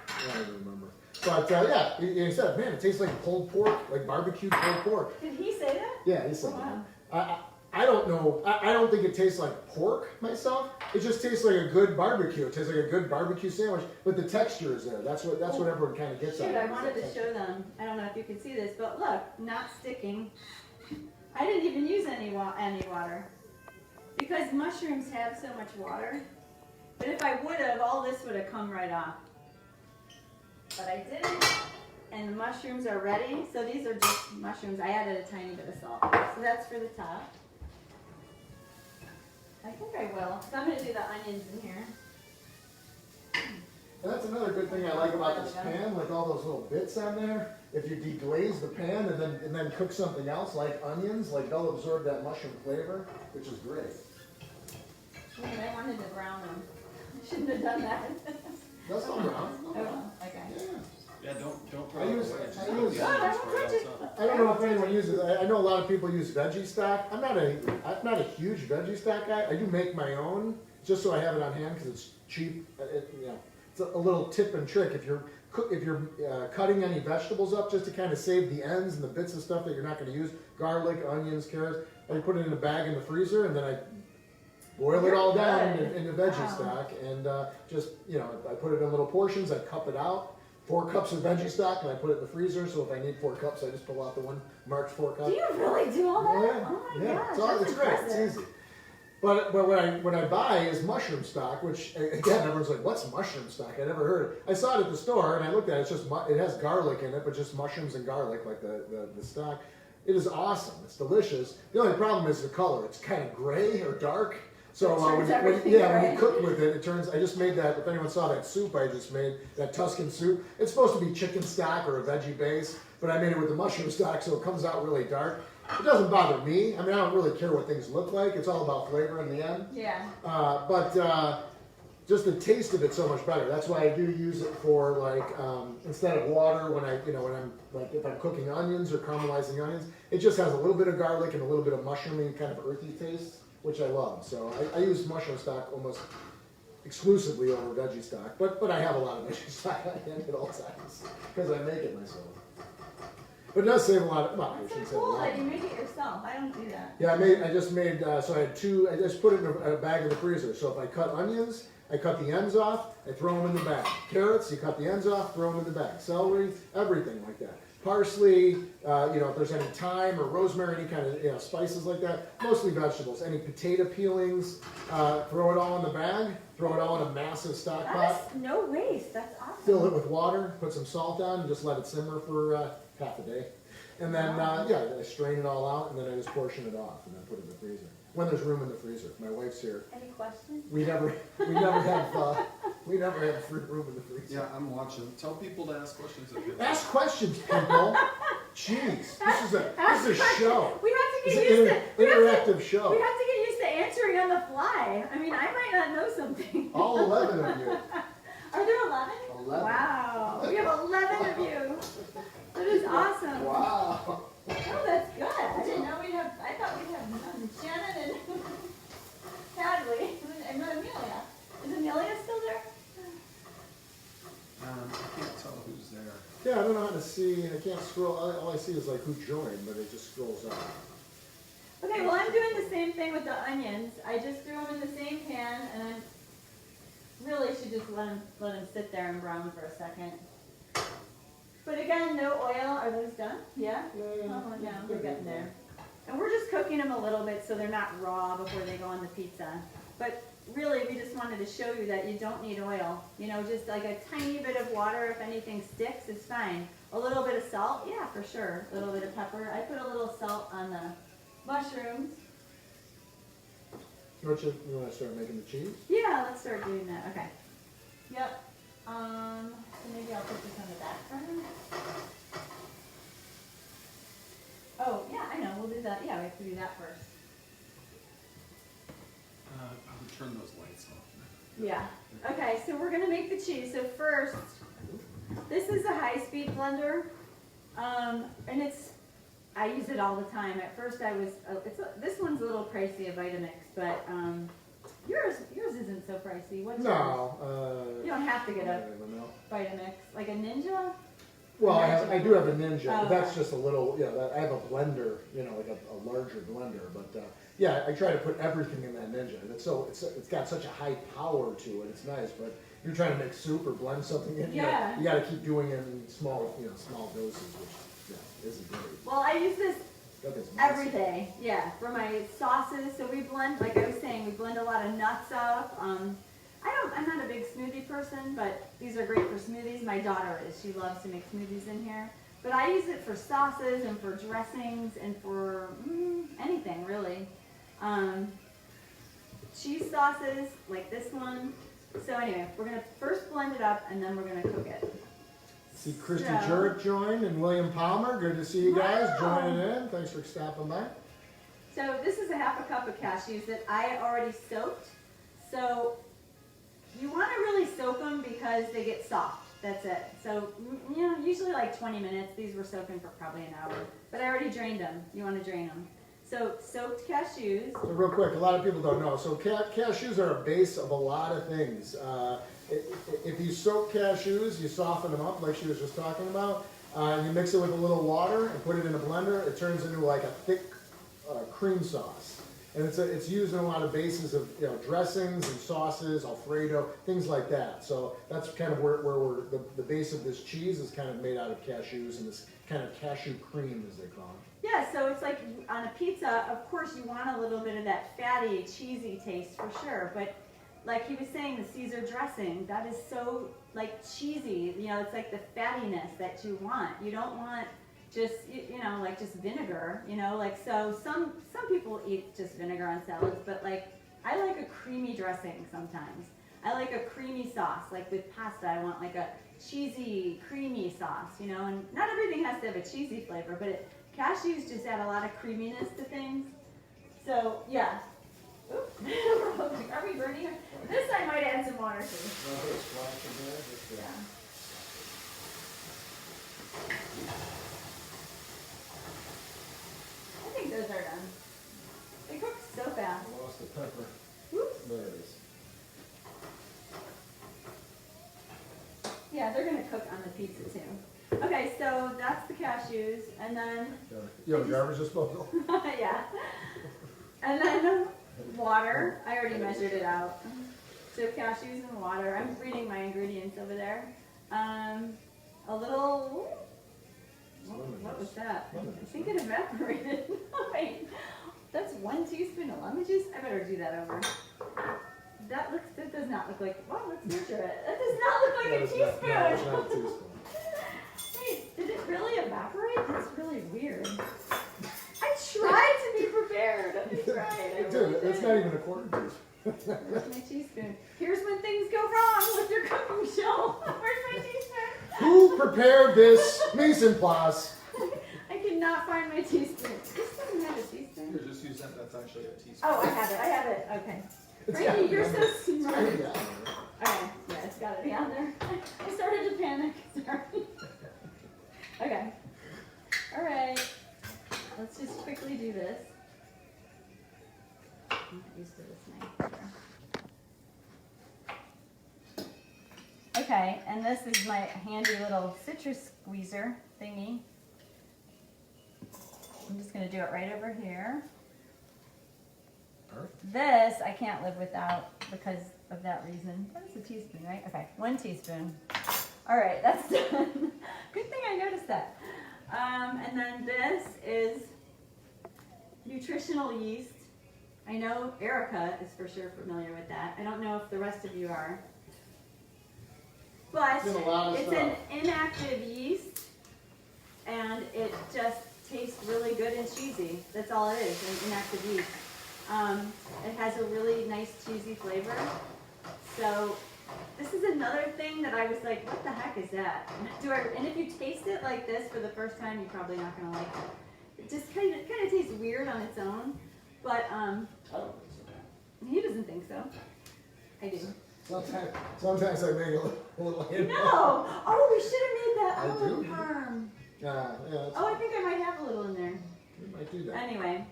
I don't even remember. But yeah, he said, man, it tastes like pulled pork, like barbecued pulled pork. Did he say that? Yeah, he said wow. that. I don't know. I don't think it tastes like pork myself. It just tastes like a good barbecue. It tastes like a good barbecue sandwich, but the texture is there. That's what everyone kind of gets out of it. I wanted to show them. I don't know if you can see this, but look, not sticking. I didn't even use any water because mushrooms have so much water. But if I would have, all this would have come right off. But I didn't, and the mushrooms are ready. So these are just mushrooms. I added a tiny bit of salt. So that's for the top. I think I will. So I'm going to do the onions in here. And that's another good thing I like about this pan, like all those little bits on there. If you deglaze the pan and then cook something else like onions, like they'll absorb that mushroom flavor, which is great. I wanted to brown them. I shouldn't have done that. That's not brown. Oh, well, okay. Yeah, don't I use. I don't don't know if anyone uses. I know a lot of people use veggie stock. I'm not a huge veggie stock guy. I do make my own just so I have it on hand because it's cheap. It's a little tip and trick if you're cutting any vegetables up just to kind of save the ends and the bits of stuff that you're not going to use. Garlic, onions, carrots. I put it in a bag in the freezer and then I boil it all down into veggie stock and just I put it in little portions. I cup it out. 4 cups of veggie stock, and I put it in the freezer. So if I need 4 cups, I just pull out the one marked 4 cups. Do you really do all that? Oh, yeah. Oh my gosh, It's great. It's easy. But what I buy is mushroom stock, which again everyone's like, what's mushroom stock? I never heard it. I saw it at the store, and I looked at it. It's just it has garlic in it, but just mushrooms and garlic, like the stock. It is awesome. It's delicious. The only problem is the color. It's kind of gray or dark. So when you cook with it, it turns. I just made that. If anyone saw that soup I just made, that Tuscan soup, it's supposed to be chicken stock or a veggie base, but I made it with the mushroom stock, so it comes out really dark. It doesn't bother me. I mean, I don't really care what things look like. It's all about flavor in the end. Yeah. But just the taste of it so much better. That's why I do use it for like instead of water when I'm like if I'm cooking onions or caramelizing onions. It just has a little bit of garlic and a little bit of mushroomy kind of earthy taste, which I love. So I use mushroom stock almost exclusively over veggie stock, but I have a lot of veggie stock on hand at all times because I make it myself. But it does save a lot of. Well, I It's shouldn't so say a cool lot. that you make it yourself. I don't do that. Yeah, I just made. So I had two. I just put it in a bag in the freezer. So if I cut onions, I cut the ends off. I throw them in the bag. Carrots, you cut the ends off, throw them in the bag. Celery, everything like that. Parsley, if there's any thyme or rosemary, any kind of spices like that. Mostly vegetables. Any potato peelings, throw it all in the bag. Throw it all in a massive stock pot. That's no waste. That's awesome. Fill it with water. Put some salt on, and just let it simmer for half a day. And then, I strain it all out, and then I just portion it off, and then put it in the freezer. When there's room in the freezer. My wife's here. Any questions? We never have free room in the freezer. Yeah, I'm watching. Tell people to ask questions if you Ask questions, people. Jeez, this is a show. We have to It's get an used to interactive show. We have to get used to answering on the fly. I mean, I might not know something. All 11 of you. Are there 11? 11. Wow. We have 11 of you. That is awesome. Wow. Oh, that's good. I didn't know we'd have, I thought we'd have Shannon and Hadley and Amelia. Is Amelia still there? I can't tell who's there. Yeah, I don't know how to see, and I can't scroll. All I see is like who joined, but it just scrolls up. Okay, well I'm doing the same thing with the onions. I just threw them in the same pan, and I really should just let them sit there and brown for a second. But again, no oil. Are those done? Yeah? Oh, no, we're getting there. And we're just cooking them a little bit so they're not raw before they go on the pizza. But really, we just wanted to show you that you don't need oil. Just like a tiny bit of water, if anything sticks, is fine. A little bit of salt, yeah, for sure. A little bit of pepper. I put a little salt on the mushrooms. You want to start making the cheese? Yeah, let's start doing that. Okay. Yep. So maybe I'll put this on the back burner. Oh, yeah, I know. We'll do that. Yeah, we have to do that first. I would turn those lights off. Yeah. Okay, so we're gonna make the cheese. So first, this is a high-speed blender, and I use it all the time. At first, this one's a little pricey, a Vitamix, but yours isn't so pricey. What's yours? No. You don't have to get a I don't know. Vitamix, like a Ninja. Well, I do have a Ninja, Oh, but that's okay. just a little, I have a blender, like a larger blender, but I try to put everything in that Ninja. And it's got such a high power to it, it's nice, but you're trying to make soup or blend something in, Yeah. you got to keep doing it in small doses, which, isn't great. Well, I use this That is every day, yeah, for my sauces. So we blend, like I was saying, we blend a lot of nuts up. I'm not a big smoothie person, but these are great for smoothies. My daughter is. She loves to make smoothies in here. But I use it for sauces and for dressings and for anything, really. Cheese sauces, like this one. So anyway, we're going to first blend it up, and then we're going to cook it. See Christy So- Jurek joined and William Palmer. Good to see you guys Wow. joining in. Thanks for stopping by. So this is a half a cup of cashews that I already soaked. So you want to really soak them because they get soft. That's it. So, usually like 20 minutes. These were soaking for probably an hour. But I already drained them. You want to drain them. So soaked cashews. So real quick, a lot of people don't know. So cashews are a base of a lot of things. If you soak cashews, you soften them up like she was just talking about. And you mix it with a little water and put it in a blender. It turns into like a thick cream sauce. And it's used in a lot of bases of dressings and sauces, Alfredo, things like that. So that's kind of where the base of this cheese is kind of made out of cashews and this kind of cashew cream, as they call it. Yeah, so it's like on a pizza, of course you want a little bit of that fatty, cheesy taste for sure. But like he was saying, the Caesar dressing, that is so like cheesy. It's like the fattiness that you want. You don't want just, like just vinegar, so some people eat just vinegar on salads, but like, I like a creamy dressing sometimes. I like a creamy sauce, like with pasta, I want like a cheesy, creamy sauce, and not everything has to have a cheesy flavor, but cashews just add a lot of creaminess to things. So yeah, Oop. Are we burning it? This I might add some water to. Yeah. I think those are done. They cook so fast. I lost the pepper. Whoops. There it is. Yeah, they're gonna cook on the pizza too. Okay, so that's the cashews, and then You have a garbage disposal? yeah, and then water. I already measured it out. So cashews and water. I'm reading my ingredients over there. A little. What was that? I think it evaporated. Wait, that's 1 teaspoon of lemon juice. I better do that over. That does not look like. Well, let's measure it. That does not look like a teaspoon. No, it's not a teaspoon. Wait, did it really evaporate? That's really weird. I tried to be prepared. I tried. Dude, it's not even a quarter teaspoon. Where's my teaspoon? Here's when things go wrong with your cooking show. Where's my teaspoon? Who prepared this mise en place? I cannot find my teaspoon. This doesn't have a teaspoon. Here, just use that. That's actually a teaspoon. Oh, I have it. Okay. It's Frankie, gotta you're be so on smart. there. Yeah. Okay, yeah, it's gotta be on there. I started to panic. Sorry. Okay. All right. Let's just quickly do this. I'm not used to this knife. Okay, and this is my handy little citrus squeezer thingy. I'm just gonna do it right over here. Perfect. This I can't live without because of that reason. That's a teaspoon, right? Okay, 1 teaspoon. All right, that's done. Good thing I noticed that. And then this is Nutritional Yeast. I know Erica is for sure familiar with that. I don't know if the rest of you are. But It's in a lot of it's stuff. an inactive yeast, and it just tastes really good and cheesy. That's all it is, an inactive yeast. It has a really nice cheesy flavor. So this is another thing that I was like, what the heck is that? And if you taste it like this for the first time, you're probably not gonna like it. It just kind of tastes weird on its own. But I don't think so. he doesn't think so. I do. Sometimes I make a little hint. No! Oh, we should have made that I olive do. parm. Yeah, Oh, I think I might have a little in there. you might do that. Anyway,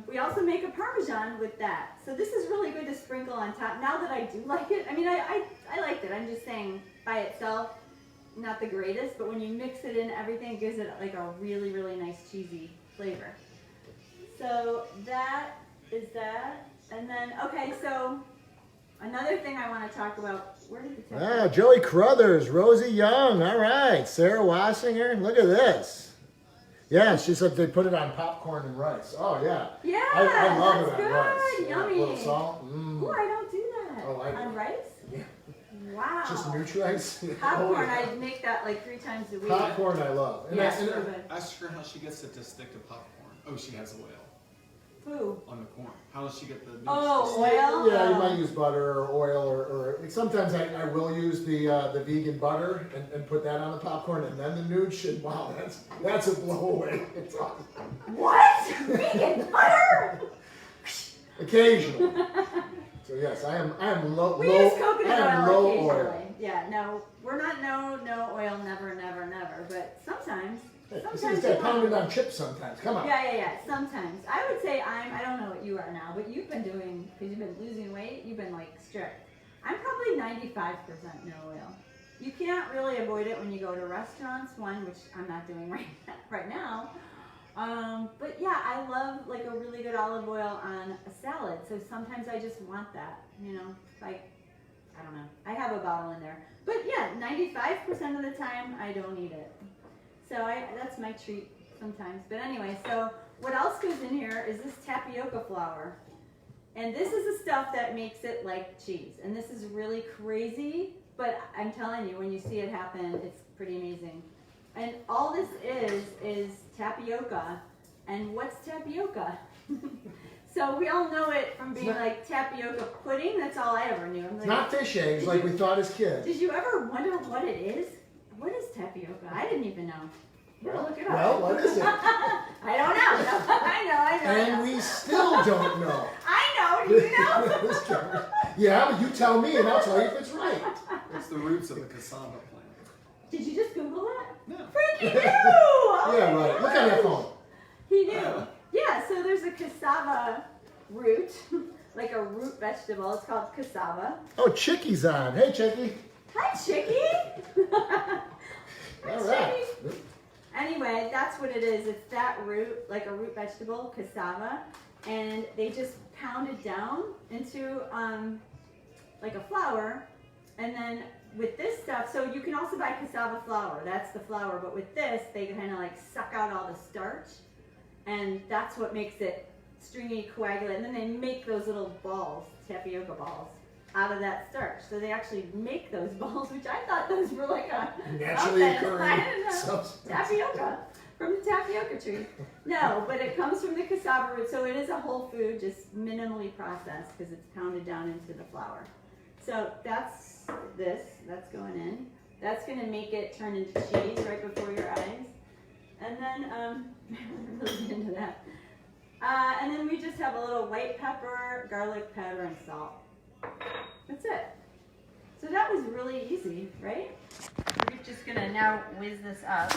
we also make a Parmesan with that. So this is really good to sprinkle on top. Now that I do like it, I mean, I liked it. I'm just saying, by itself, not the greatest, but when you mix it in, everything gives it like a really, really nice cheesy flavor. So that is that. And then, okay, so another thing I want to talk about, where did the text Ah, Joey Crothers, Rosie Young, all right. Sarah Wassinger, look at this. Yeah, she said they put it on popcorn and rice. Oh, yeah. Yeah, I love that's it on good. rice. Yeah, Yummy. a little salt. Mm. Oh, I don't do that. Oh, I do. On rice? Yeah. Wow. Just neutralize. Popcorn, Oh, yeah. I make that like 3 times a week. Popcorn I love. And Yes, I- and so I- good. Ask her how she gets it to stick to popcorn. Oh, she has oil Who? on the corn. How does she get the meat Oh, to stick? oil? Yeah, you Oh. might use butter or oil or sometimes I will use the vegan butter and put that on the popcorn and then the nooch and wow, that's a blow away. It's awesome. What? Vegan butter? Occasionally. So yes, I am low. We low, use coconut I am oil low occasionally. oil. Yeah, no, we're not no oil, never, but sometimes. Hey, this Sometimes is that you pounded want- on chips sometimes. Come on. Yeah, sometimes. I would say I don't know what you are now, but you've been doing, because you've been losing weight, you've been like strict. I'm probably 95% no oil. You can't really avoid it when you go to restaurants, which I'm not doing right now. But yeah, I love like a really good olive oil on a salad. So sometimes I just want that, like, I don't know. I have a bottle in there. But yeah, 95% of the time I don't eat it. So that's my treat sometimes. But anyway, so what else goes in here is this tapioca flour. And this is the stuff that makes it like cheese. And this is really crazy, but I'm telling you, when you see it happen, it's pretty amazing. And all this is tapioca. And what's tapioca? So we all know it from being like tapioca pudding. That's all I ever knew. I'm It's like, not fish eggs like we thought as kids. did you ever wonder what it is? What is tapioca? I didn't even know. We'll look it up. Well, what is it? I don't know. No, I know. And we still don't know. I I know. Do you know? Yeah, but you tell me and I'll tell you if it's right. It's the roots of the cassava plant. Did you just Google that? No. Frankie knew! Oh Yeah, my right. Look at that gosh. phone. He knew. Yeah, so there's a cassava root, like a root vegetable. It's called cassava. Oh, Chicky's on. Hey, Chicky. Hi, Chicky. Hi, All right. Chicky. Anyway, that's what it is. It's that root, like a root vegetable, cassava, and they just pound it down into like a flour, and then with this stuff, so you can also buy cassava flour. That's the flour, but with this, they kind of like suck out all the starch, and that's what makes it stringy, coagulate. And then they make those little balls, tapioca balls, out of that starch. So they actually make those balls, which I thought those were like a Naturally occurring substance. Tapioca from the tapioca tree. No, but it comes from the cassava root, so it is a whole food, just minimally processed because it's pounded down into the flour. So that's that's going in. That's gonna make it turn into cheese right before your eyes. And then, I'm really into that. And then we just have a little white pepper, garlic powder, and salt. That's it. So that was really easy, right? We're just gonna now whiz this up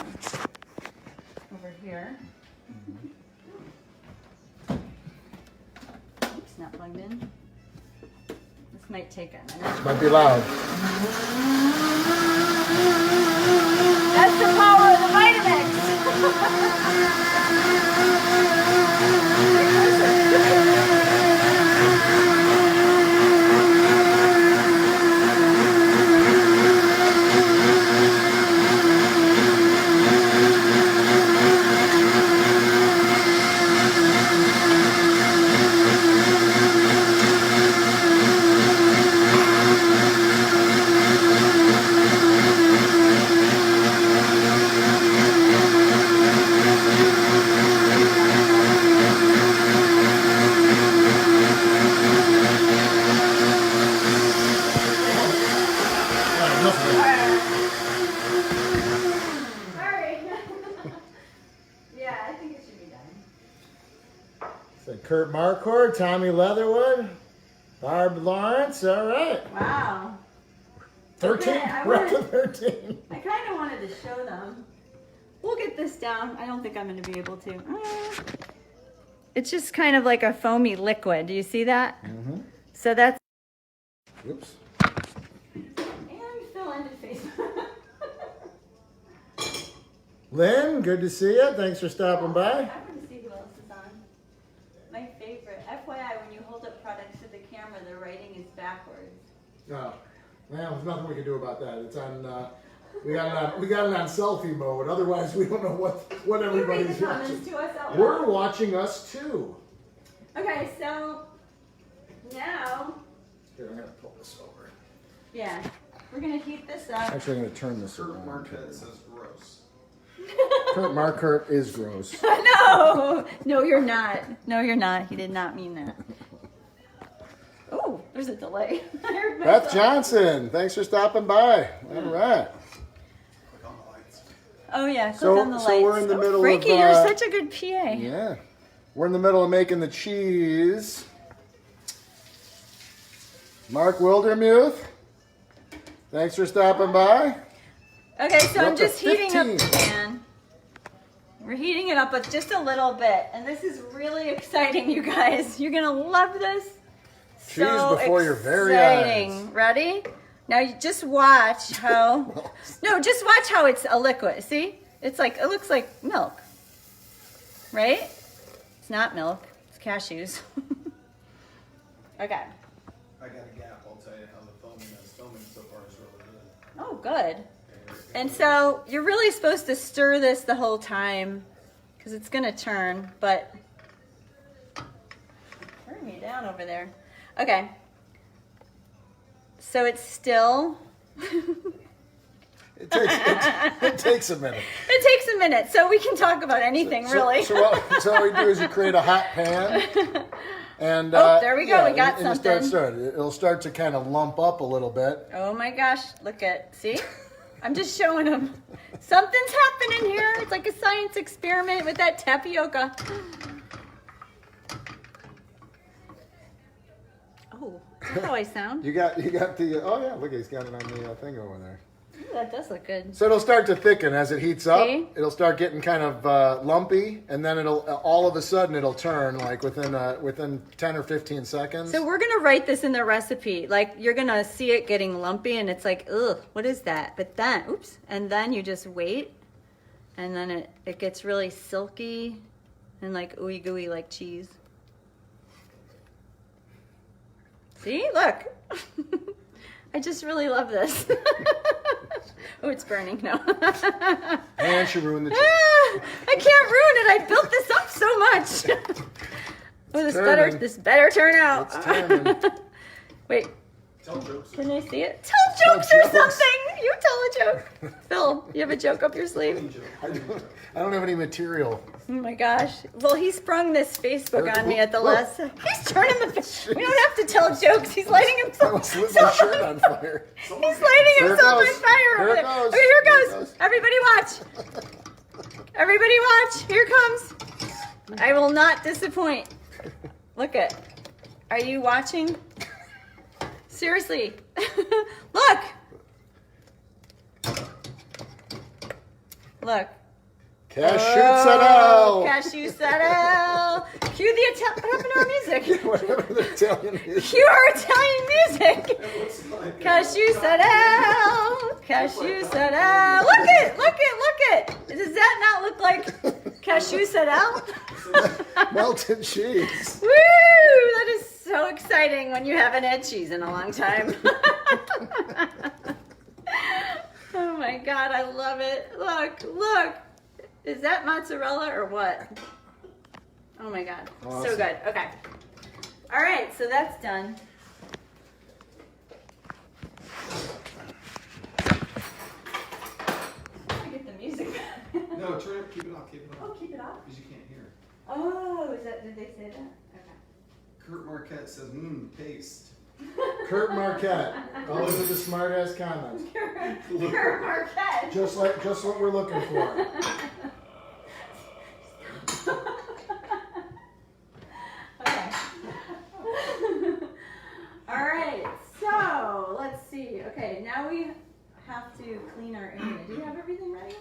over here. Oops, not plugged in. This might take a minute. Might be loud. That's the power of the Vitamix. Sorry. Yeah, I think it should be done. So Kurt Marquardt, Tommy Leatherwood, Barb Lawrence. All right. Wow. 13. Okay, We're up to 13. I kind of wanted to show them. We'll get this down. I don't think I'm going to be able to. It's just kind of like a foamy liquid. Do you see that? Mm-hmm. So that's. Oops. And fill in the face. Lynn, good to see you. Thanks for stopping by. I want to see who else is on. My favorite. FYI, when you hold up products to the camera, the writing is backwards. Oh, well, there's nothing we can do about that. It's on. We got it on selfie mode. Otherwise, we don't know what You read everybody's the comments watching. to us out loud. We're watching us too. Okay, so now, Here, I'm gonna pull this over. yeah, we're gonna heat this up. Actually, I'm gonna turn this Kurt around. Marquette says gross. Kurt Marquardt is gross. No, you're not. No, you're not. He did not mean that. Oh, there's a delay. I heard Beth myself. Johnson, thanks for stopping by. All right. Click on the lights. Oh yeah, click So- on the so lights. we're in the Oh, middle Frankie, of, you're such a good PA. Yeah. We're in the middle of making the cheese. Mark Wildermuth, thanks for stopping by. Okay, so We're I'm up to just heating up the 15. pan. We're heating it up with just a little bit, and this is really exciting, you guys. You're gonna love this. Cheese So before your very exciting. eyes. Ready? Now you just watch how. No, just watch how it's a liquid. See? It's like, it looks like milk, right? It's not milk. It's cashews. Okay. I got a gap. I'll tell you how the filming so far is really good. Oh, good. And so you're really supposed to stir this the whole time because it's going to turn, but turn me down over there. Okay. So it's still. It takes a minute. It takes a minute, so we can talk about anything, really. So what we do is you create a hot pan. And Oh, there we go. yeah, We got and something. It'll start to kind of lump up a little bit. Oh my gosh, look at, see? I'm just showing them. Something's happening here. It's like a science experiment with that tapioca. That's how I sound. You got the, oh yeah, look, he's got it on the thing over there. Ooh, that does look good. So it'll start to thicken as it heats up. See? It'll start getting kind of lumpy, and then it'll all of a sudden it'll turn like within 10 or 15 seconds. So we're gonna write this in the recipe. Like you're gonna see it getting lumpy, and it's like, ugh, what is that? But then, oops, and then you just wait, and then it gets really silky and like ooey gooey like cheese. See, look. I just really love this. Oh, it's burning. No. And she ruined the cheese. I can't ruin it. I built this up so much. Oh, this better turn out. It's turning. Wait, Tell jokes. can they see it? Tell jokes or jokes. something. You tell a joke. Phil, you have a joke up your sleeve? I don't have any material. Oh my gosh. Well, he sprung this Facebook on me at the last. He's turning the. We don't have to tell jokes. He's lighting I himself. almost lit my shirt on fire. He's lighting Here it himself on goes. fire. Here over it there. goes. Okay, here it Here it goes. goes. Everybody watch. Everybody watch. Here it comes. I will not disappoint. Look it. Are you watching? Seriously. Look. Look. Cashew Cashew settle. Cue the Italian. What happened to our music? Whatever the Italian is. Cue our Italian music. Cashew settle. Cashew settle. Look it. Does that not look like cashew settle? Melted cheese. Woo! That is so exciting when you haven't had cheese in a long time. Oh my God, I love it. Look. Is that mozzarella or what? Oh my God, Awesome. so good. Okay. All right, so that's done. Let me get the music back. No, turn it. Keep it off. Oh, keep it off? Because you can't hear. Oh, did they say that? Okay. Kurt Marquette says, paste. Kurt Marquette. Always with the smart ass comments. Kurt Marquette. Just what we're looking for. Okay. All right. So let's see. Okay, now we have to clean our area. Do you have everything ready?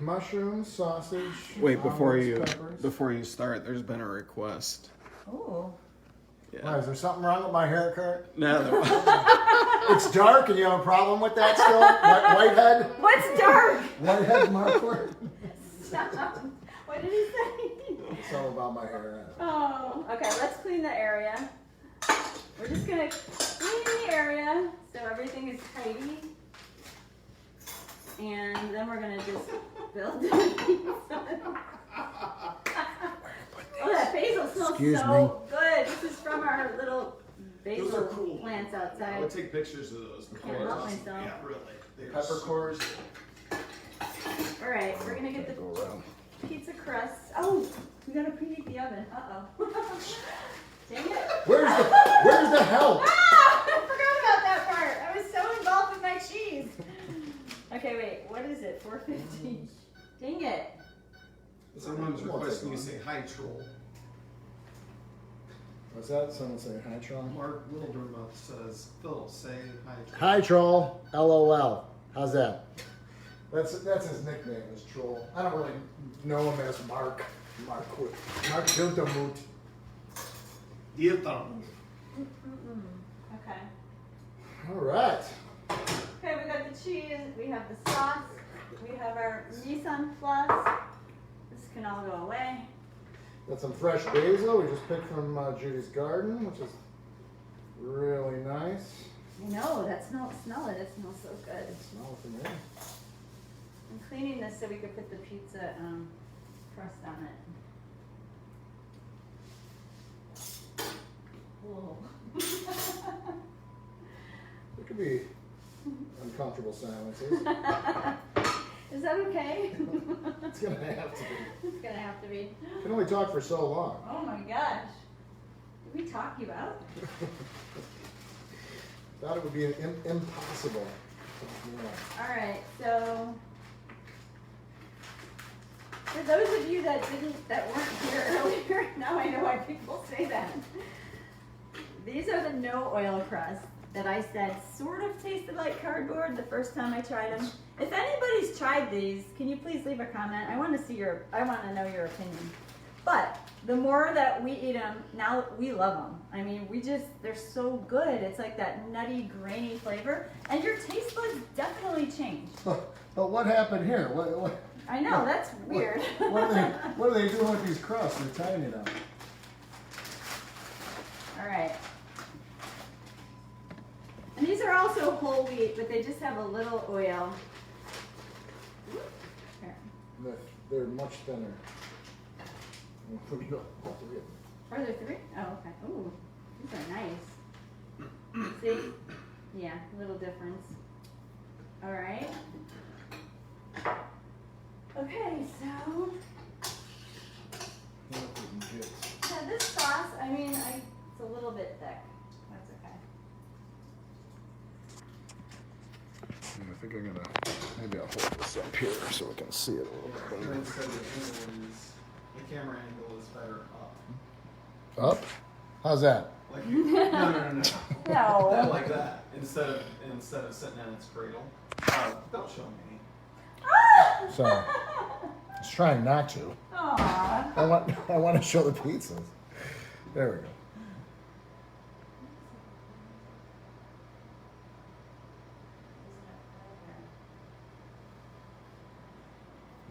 Mushrooms, sausage. Wait, peppers. before you start, there's been a request. Oh. Why, is there something wrong with my hair, Kurt? No, It's dark and you have a problem with that still? Whitehead? What's dark? Whitehead marker? Stop. What did he say? It's all about my hair. Oh. Okay. Let's clean the area. We're just gonna clean the area so everything is tidy. And then we're gonna just build the pizza. Oh, that basil smells Excuse so good. This is from our little basil Those are cool. plants I outside. would take pictures of those. Can't help myself. Yeah, really. They are so- Peppercorns. All right, we're gonna get the pizza crust. Oh, we gotta preheat the oven. Uh-oh. Dang it. Where's the help? Ah! I forgot about that part. I was so involved with my cheese. Okay, wait. What is it? 450. Dang it. Someone's requesting you say hi, troll. What's that? Someone say hi, troll? Mark Wildermuth says, Phil, say hi, troll. Hi, troll. LOL. How's that? That's his nickname, is Troll. I don't really know him as Mark. Mark Wildermuth. Okay. All right. Okay, we got the cheese. We have the sauce. We have our mise en place. This can all go away. Got some fresh basil we just picked from Judy's garden, which is really nice. I know, smell it. It smells so good. Smell it from here. I'm cleaning this so we could put the pizza crust on it. Whoa. There could be uncomfortable silences. Is that okay? It's gonna have to be. It's gonna have to be. You can only talk for so long. Oh my gosh. Did we talk you out? Thought it would be impossible. Yeah. All right, so for those of you that weren't here earlier, now I know why people say that. These are the no oil crusts that I said sort of tasted like cardboard the first time I tried them. If anybody's tried these, can you please leave a comment? I want to know your opinion. But the more that we eat them, now we love them. I mean, they're so good. It's like that nutty, grainy flavor, and your taste buds definitely change. But what happened here? What, I know, that's weird. what are they doing with these crusts? They're tiny now. All right. And these are also whole wheat, but they just have a little oil. Here. They're much thinner. Are there 3? Oh, okay. Ooh, these are nice. See? Yeah, a little difference. All right. Okay, so yeah, this sauce, I mean, it's a little bit thick. That's okay. I think I'm gonna, maybe I'll hold this up here so we can see it a little bit better. The camera angle is better up. Up? How's that? Like no. No. Not like that. Instead of sitting in its cradle. Don't show me. So, I was trying not to. Aww. I want to show the pizzas. There we go.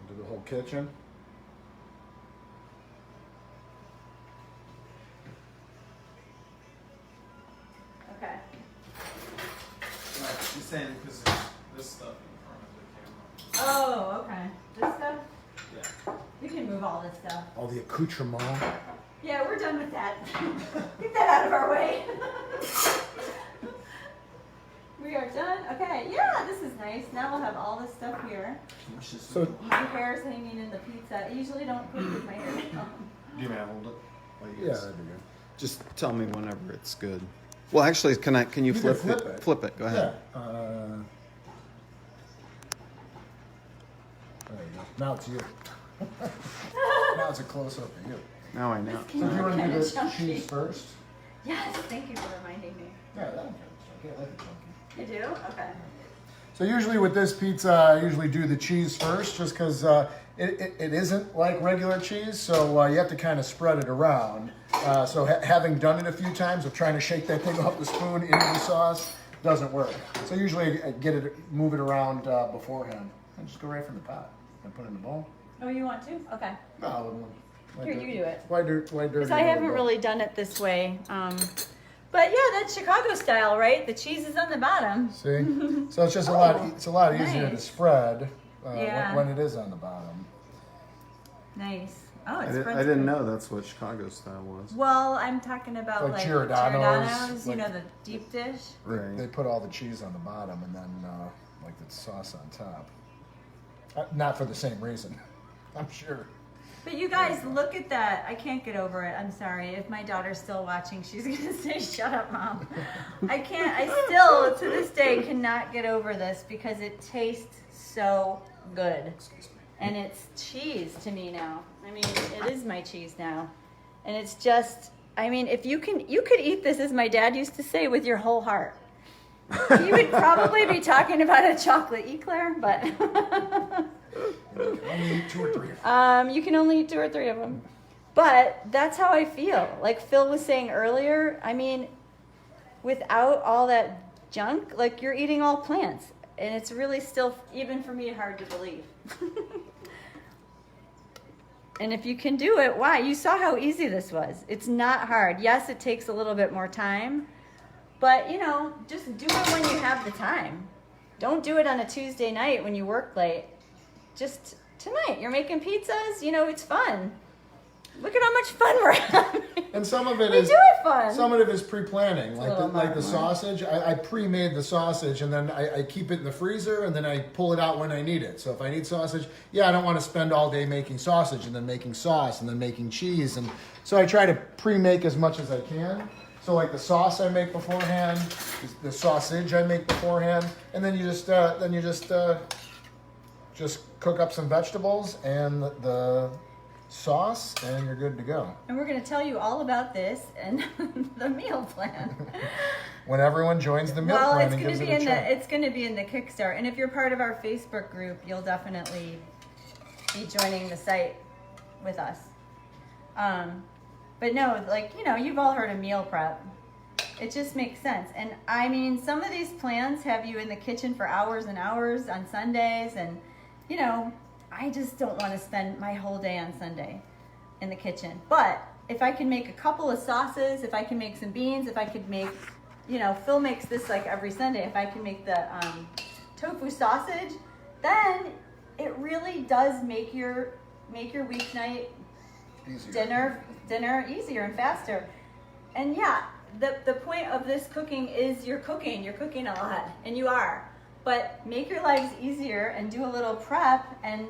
Do the whole kitchen. Okay. Right, she's saying because this stuff in front of the camera. Oh, okay. This stuff? Yeah. We can move all this stuff. All the accoutrement. Yeah, we're done with that. Get that out of our way. We are done. Okay, yeah, this is nice. Now we'll have all this stuff here. So, My hair's hanging in the pizza. I usually don't put my hair down. Do you want to hold it? yeah, that'd be good. Just tell me whenever it's good. Well, actually, can you flip flip it? it. Flip it. Go ahead. Yeah. There you go. Now it's you. Now it's a close up of you. Now I know. This So came do you out want to do kinda the chunky. cheese first? Yes, thank you for reminding me. Yeah, that one kind of chunky. I like it chunky. You do? Okay. So usually with this pizza, I usually do the cheese first, just because it isn't like regular cheese, so you have to kind of spread it around. So having done it a few times of trying to shake that thing off the spoon into the sauce doesn't work. So usually I move it around beforehand, and just go right from the pot and put it in the bowl. Oh, you want to? Okay. No, I wouldn't. Here, you do it. Why dirty? Because I haven't really done it this way. But yeah, that's Chicago style, right? The cheese is on the bottom. See, so it's just a lot. It's a lot easier to nice. spread Yeah. when it is on the bottom. Nice. Oh, I it's didn't know that's what Chicago style was. Well, I'm talking about Like like Giordano's, you like- know, the deep dish. Right. They put all the cheese on the bottom and then like the sauce on top. Not for the same reason, I'm sure. But you guys, look at that. I can't get over it. I'm sorry. If my daughter's still watching, she's going to say, shut up, Mom. I still, to this day, cannot get over this because it tastes so good. And it's cheese to me now. I mean, it is my cheese now. And it's just, I mean, if you could eat this, as my dad used to say, with your whole heart. He would probably be talking about a chocolate eclair, but... Only eat 2 or 3 of them. You can only eat 2 or 3 of them. But that's how I feel. Like Phil was saying earlier, I mean, without all that junk, like you're eating all plants. And it's really still, even for me, hard to believe. And if you can do it, why? You saw how easy this was. It's not hard. Yes, it takes a little bit more time. But, you know, just do it when you have the time. Don't do it on a Tuesday night when you work late. Just tonight, you're making pizzas, you know, it's fun. Look at how much fun we're having. And some of it We is do it fun. Some of it is pre-planning, like little the more. sausage. I pre-made the sausage, and then I keep it in the freezer, and then I pull it out when I need it. So if I need sausage, I don't want to spend all day making sausage, and then making sauce, and then making cheese, and so I try to pre-make as much as I can. So like the sauce I make beforehand, the sausage I make beforehand, and then you just cook up some vegetables and the sauce, and you're good to go. And we're going to tell you all about this and the meal plan. When everyone joins the meal plan and gives it a try. It's going to be in the Kickstart. And if you're part of our Facebook group, you'll definitely be joining the site with us. But no, like, you know, you've all heard of meal prep. It just makes sense. And I mean, some of these plans have you in the kitchen for hours and hours on Sundays. And, you know, I just don't want to spend my whole day on Sunday in the kitchen. But if I can make a couple of sauces, if I can make some beans, if I could make, you know, Phil makes this like every Sunday. If I can make the tofu sausage, then it really does make your weeknight Easier. dinner easier and faster. And yeah, the point of this cooking is you're cooking a lot, and you are. But make your lives easier and do a little prep, and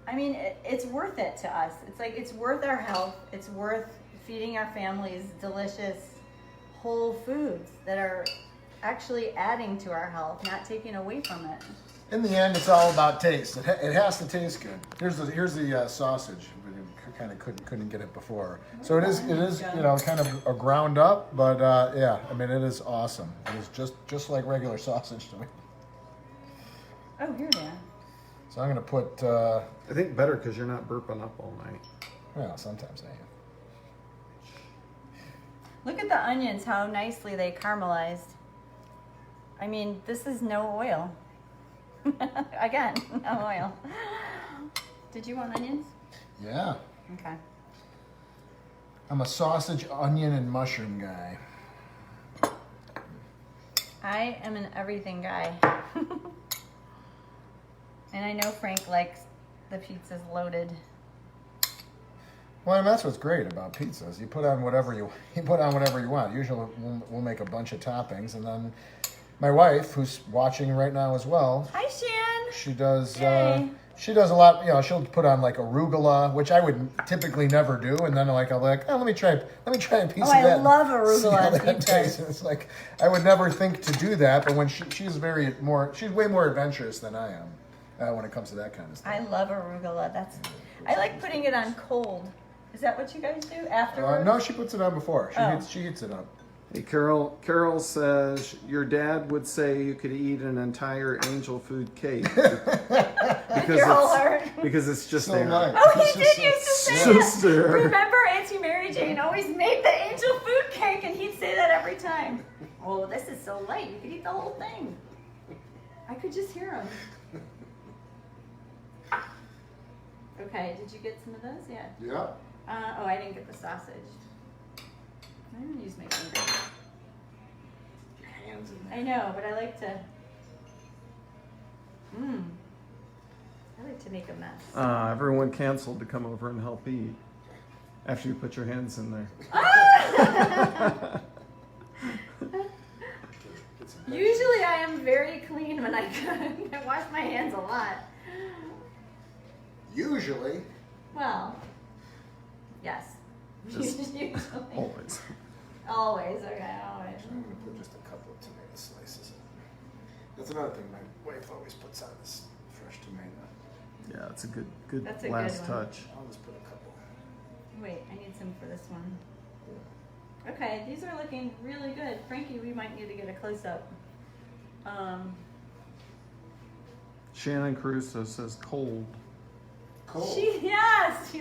I mean, it's worth it to us. It's like, it's worth our health. It's worth feeding our families delicious whole foods that are actually adding to our health, not taking away from it. In the end, it's all about taste. It has to taste good. Here's the sausage. We kind of couldn't get it before. So it is you know, kind of a ground up, but yeah, I mean, it is awesome. It is just like regular sausage to me. Oh, here they are. So I'm gonna put. I think better because you're not burping up all night. Well, sometimes I am. Look at the onions, how nicely they caramelized. I mean, this is no oil. Again, no oil. Did you want onions? Yeah. Okay. I'm a sausage, onion, and mushroom guy. I am an everything guy. And I know Frank likes the pizzas loaded. Well, and that's what's great about pizzas. You put on whatever you want. Usually, we'll make a bunch of toppings, and then my wife, who's watching right now as well. Hi, Shan. She does. Yay. She does a lot. You know, she'll put on like arugula, which I would typically never do, and then I'll be like, oh, let me try a piece of that. I love arugula see how on that pizza. tastes. And it's like I would never think to do that, but when she's way more adventurous than I am when it comes to that kind of stuff. I love arugula. I like putting it on cold. Is that what you guys do afterwards? No, she puts it on before. She heats it up. Hey, Carol says your dad would say you could eat an entire angel food cake With your whole heart. because it's just So there. nice. Oh, he did used to say Just that. there. Remember, Auntie Mary Jane always made the angel food cake, and he'd say that every time. Oh, this is so light. You could eat the whole thing. I could just hear him. Okay, did you get some of those? Yeah. Yep. Oh, I didn't get the sausage. I'm gonna use my finger. Your hands in there. I know, but I like to. I like to make a mess. Everyone canceled to come over and help eat after you put your hands in there. Usually, I am very clean when I cook. I wash my hands a lot. Usually. Well, yes. Just Usually. Always. Always, okay, always. I'm gonna put just a couple of tomato slices in. That's another thing my wife always puts on is fresh tomato. Yeah, it's a good That's a good last one. touch. I'll just put a couple. Wait, I need some for this one. Okay, these are looking really good. Frankie, we might need to get a close-up. Shannon Caruso says cold. Cold. She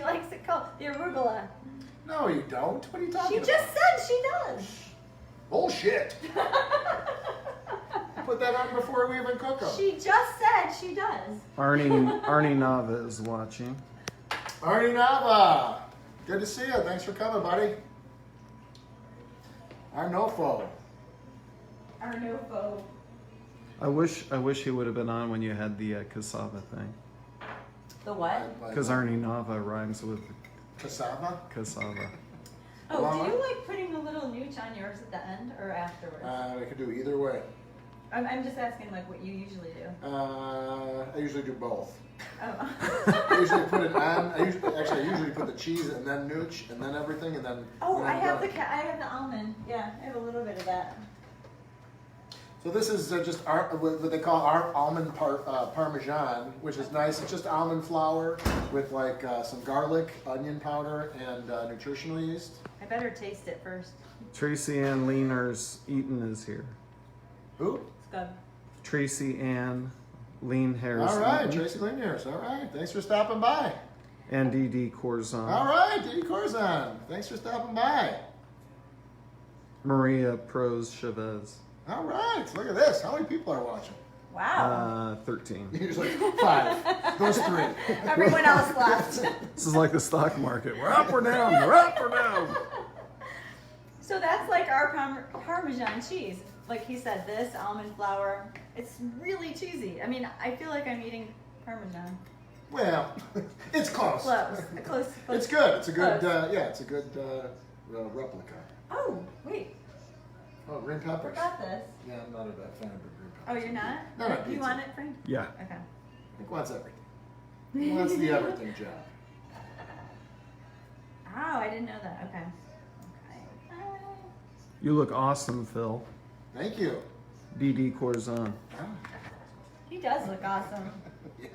likes it cold. The arugula. No, you don't. What are you talking She about? just said she does. Bullshit. Put that on before we even cook them. She just said she does. Arnie Nava is watching. Arnie Nava. Good to see you. Thanks for coming, buddy. Arnolfo. Arnolfo. I wish he would have been on when you had the cassava thing. The what? Because Arnie Nava rhymes with Cassava? cassava. Oh, Well, do you like putting a little nooch on yours at the end or afterwards? We could do either way. I'm just asking like what you usually do. I usually do both. Oh. I usually put it on. I usually put the cheese and then nooch and then everything and then. Oh, when I I'm have done. I have the almond. Yeah, I have a little bit of that. So this is just what they call almond parmesan, which is nice. It's just almond flour with like some garlic, onion powder, and nutritional yeast. I better taste it first. Tracy Ann Leaner's Eaton is here. Who? It's good. Tracy Ann Lean Hairs. All right, Eaton. Tracy Liniers. All right, thanks for stopping by. And DD Corzon. All right, Didi Corzon. Thanks for stopping by. Maria Pros Chavez. All right, look at this. How many people are watching? Wow. 13. Usually 5. Those 3. Everyone else left. This is like the stock market. We're up or down. We're up or down. So that's like our Parmesan cheese. Like he said, this almond flour, it's really cheesy. I mean, I feel like I'm eating Parmesan. Well, it's close. Close. It's good. It's a good, Close. it's a good replica. Oh, wait. Oh, green I peppers. forgot this. Yeah, I'm not a bad fan of green Oh, peppers. you're not? No, no, You pizza. want it, Frank? Yeah. Okay. He wants everything. He wants the everything job. Oh, I didn't know that. Okay. You look awesome, Phil. Thank you. DD Corzon. Oh, He does look awesome. yeah.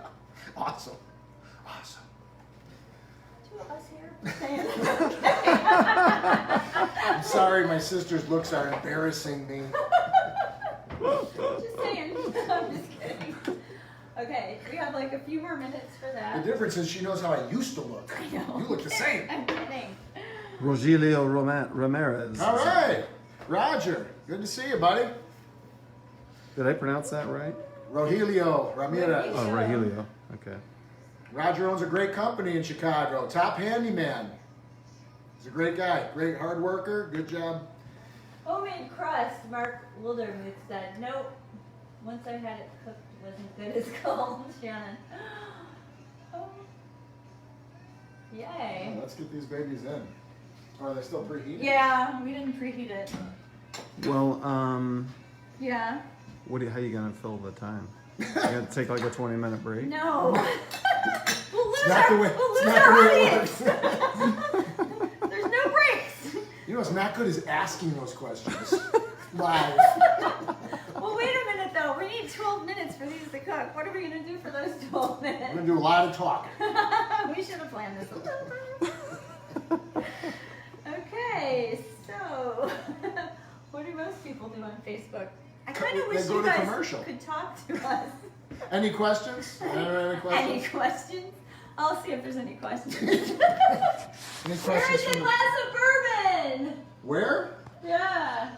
Awesome. Awesome. Two of us here. I'm sorry, my sister's looks are embarrassing me. Just saying. I'm just kidding. Okay, we have like a few more minutes for The that. difference is she knows how I used to look. I know. You look the same. I'm kidding. Rogelio Ramirez. All right. Roger, good to see you, buddy. Did I pronounce that right? Rogelio Ramirez. Oh, Rogelio. Okay. Roger owns a great company in Chicago, Top Handyman. He's a great guy, great hard worker, good job. Homemade crust, Mark Wildermuth said. Nope. Once I had it cooked, it wasn't good as cold, Shannon. Oh. Yay. Let's get these babies in. Or are they still preheated? Yeah, we didn't preheat it. Well, Yeah. how you gonna fill the time? You gonna take like a 20-minute break? No. We'll lose Not the way- we'll it's lose not our the way it audience. There's no breaks. You know what's not good is asking those questions live. Well, wait a minute though. We need 12 minutes for these to cook. What are we gonna do for those 12 We're minutes? gonna do a lot of talking. We should have planned this a little better. Okay, so what do most people do on Facebook? I kind of They wish go you to guys commercial. could talk to us. Any questions? Any questions? Any questions? I'll see if there's any questions. Any Where questions is the from glass of bourbon? Where? Yeah.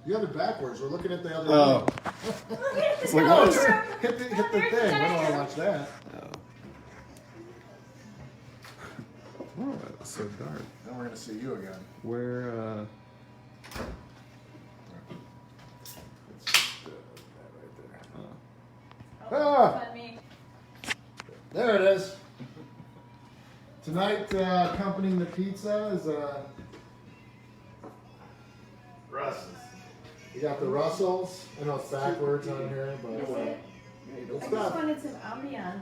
You have it backwards. We're looking at the other Oh. Look at the like, color. what is- Hit the There's thing. I don't want to the watch that. Oh, it's so dark. Then we're gonna see you again. Where, It's just, that right there. Oh, Ah. fun me. There it is. Tonight, accompanying the pizza is Russell's. You got the Russells. I know it's backwards on here, but Is it? good I just stuff. wanted some ambiance.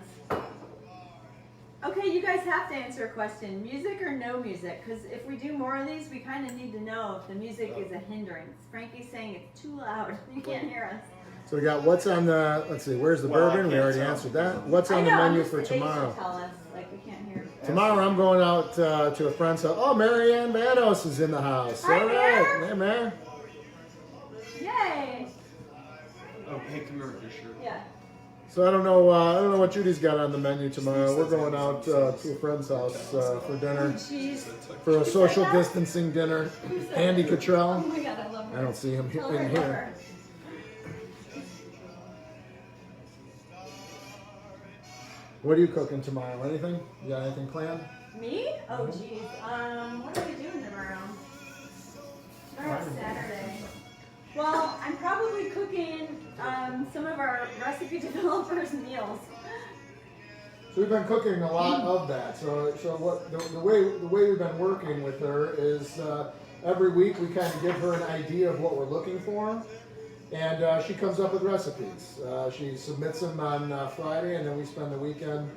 Okay, you guys have to answer a question. Music or no music? Because if we do more of these, we kind of need to know if the music is a hindrance. Frankie's saying it's too loud. You can't hear us. So we got what's on the. Let's see. Where's the bourbon? We already answered that. What's on the I'm menu just- for they should tomorrow? tell us, like we can't hear. Tomorrow I'm going out to a friend's house. Oh, Marianne Banos is in the house. Hi, All Mare. right, hey, man. Yay! Oh, hey, come here with your shirt. Yeah. So I don't know what Judy's got on the menu tomorrow. We're going out to a friend's house for dinner, Jeez. for a social distancing dinner. Andy Oh Cottrell. my God, I love her. I don't see him Tell her I in love here. her. What are you cooking tomorrow? Anything? You got anything planned? Me? Oh geez. What are we doing tomorrow? Tomorrow's Saturday. Well, I'm probably cooking some of our recipe developers' meals. So we've been cooking a lot of that. So what the way we've been working with her is every week we kind of give her an idea of what we're looking for, and she comes up with recipes. She submits them on Friday, and then we spend the weekend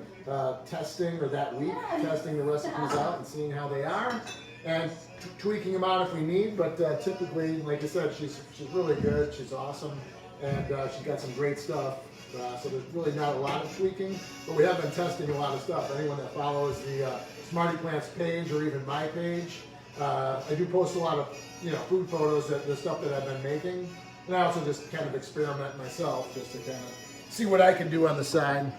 testing, or that week testing the recipes out and seeing how they are. and tweaking them out if we need. But typically, like I said, she's really good. She's awesome, and she's got some great stuff. So there's really not a lot of tweaking, but we have been testing a lot of stuff. Anyone that follows the Smarty Plants page or even my page, I do post a lot of food photos, the stuff that I've been making, and I also just kind of experiment myself just to kind of see what I can do on the side.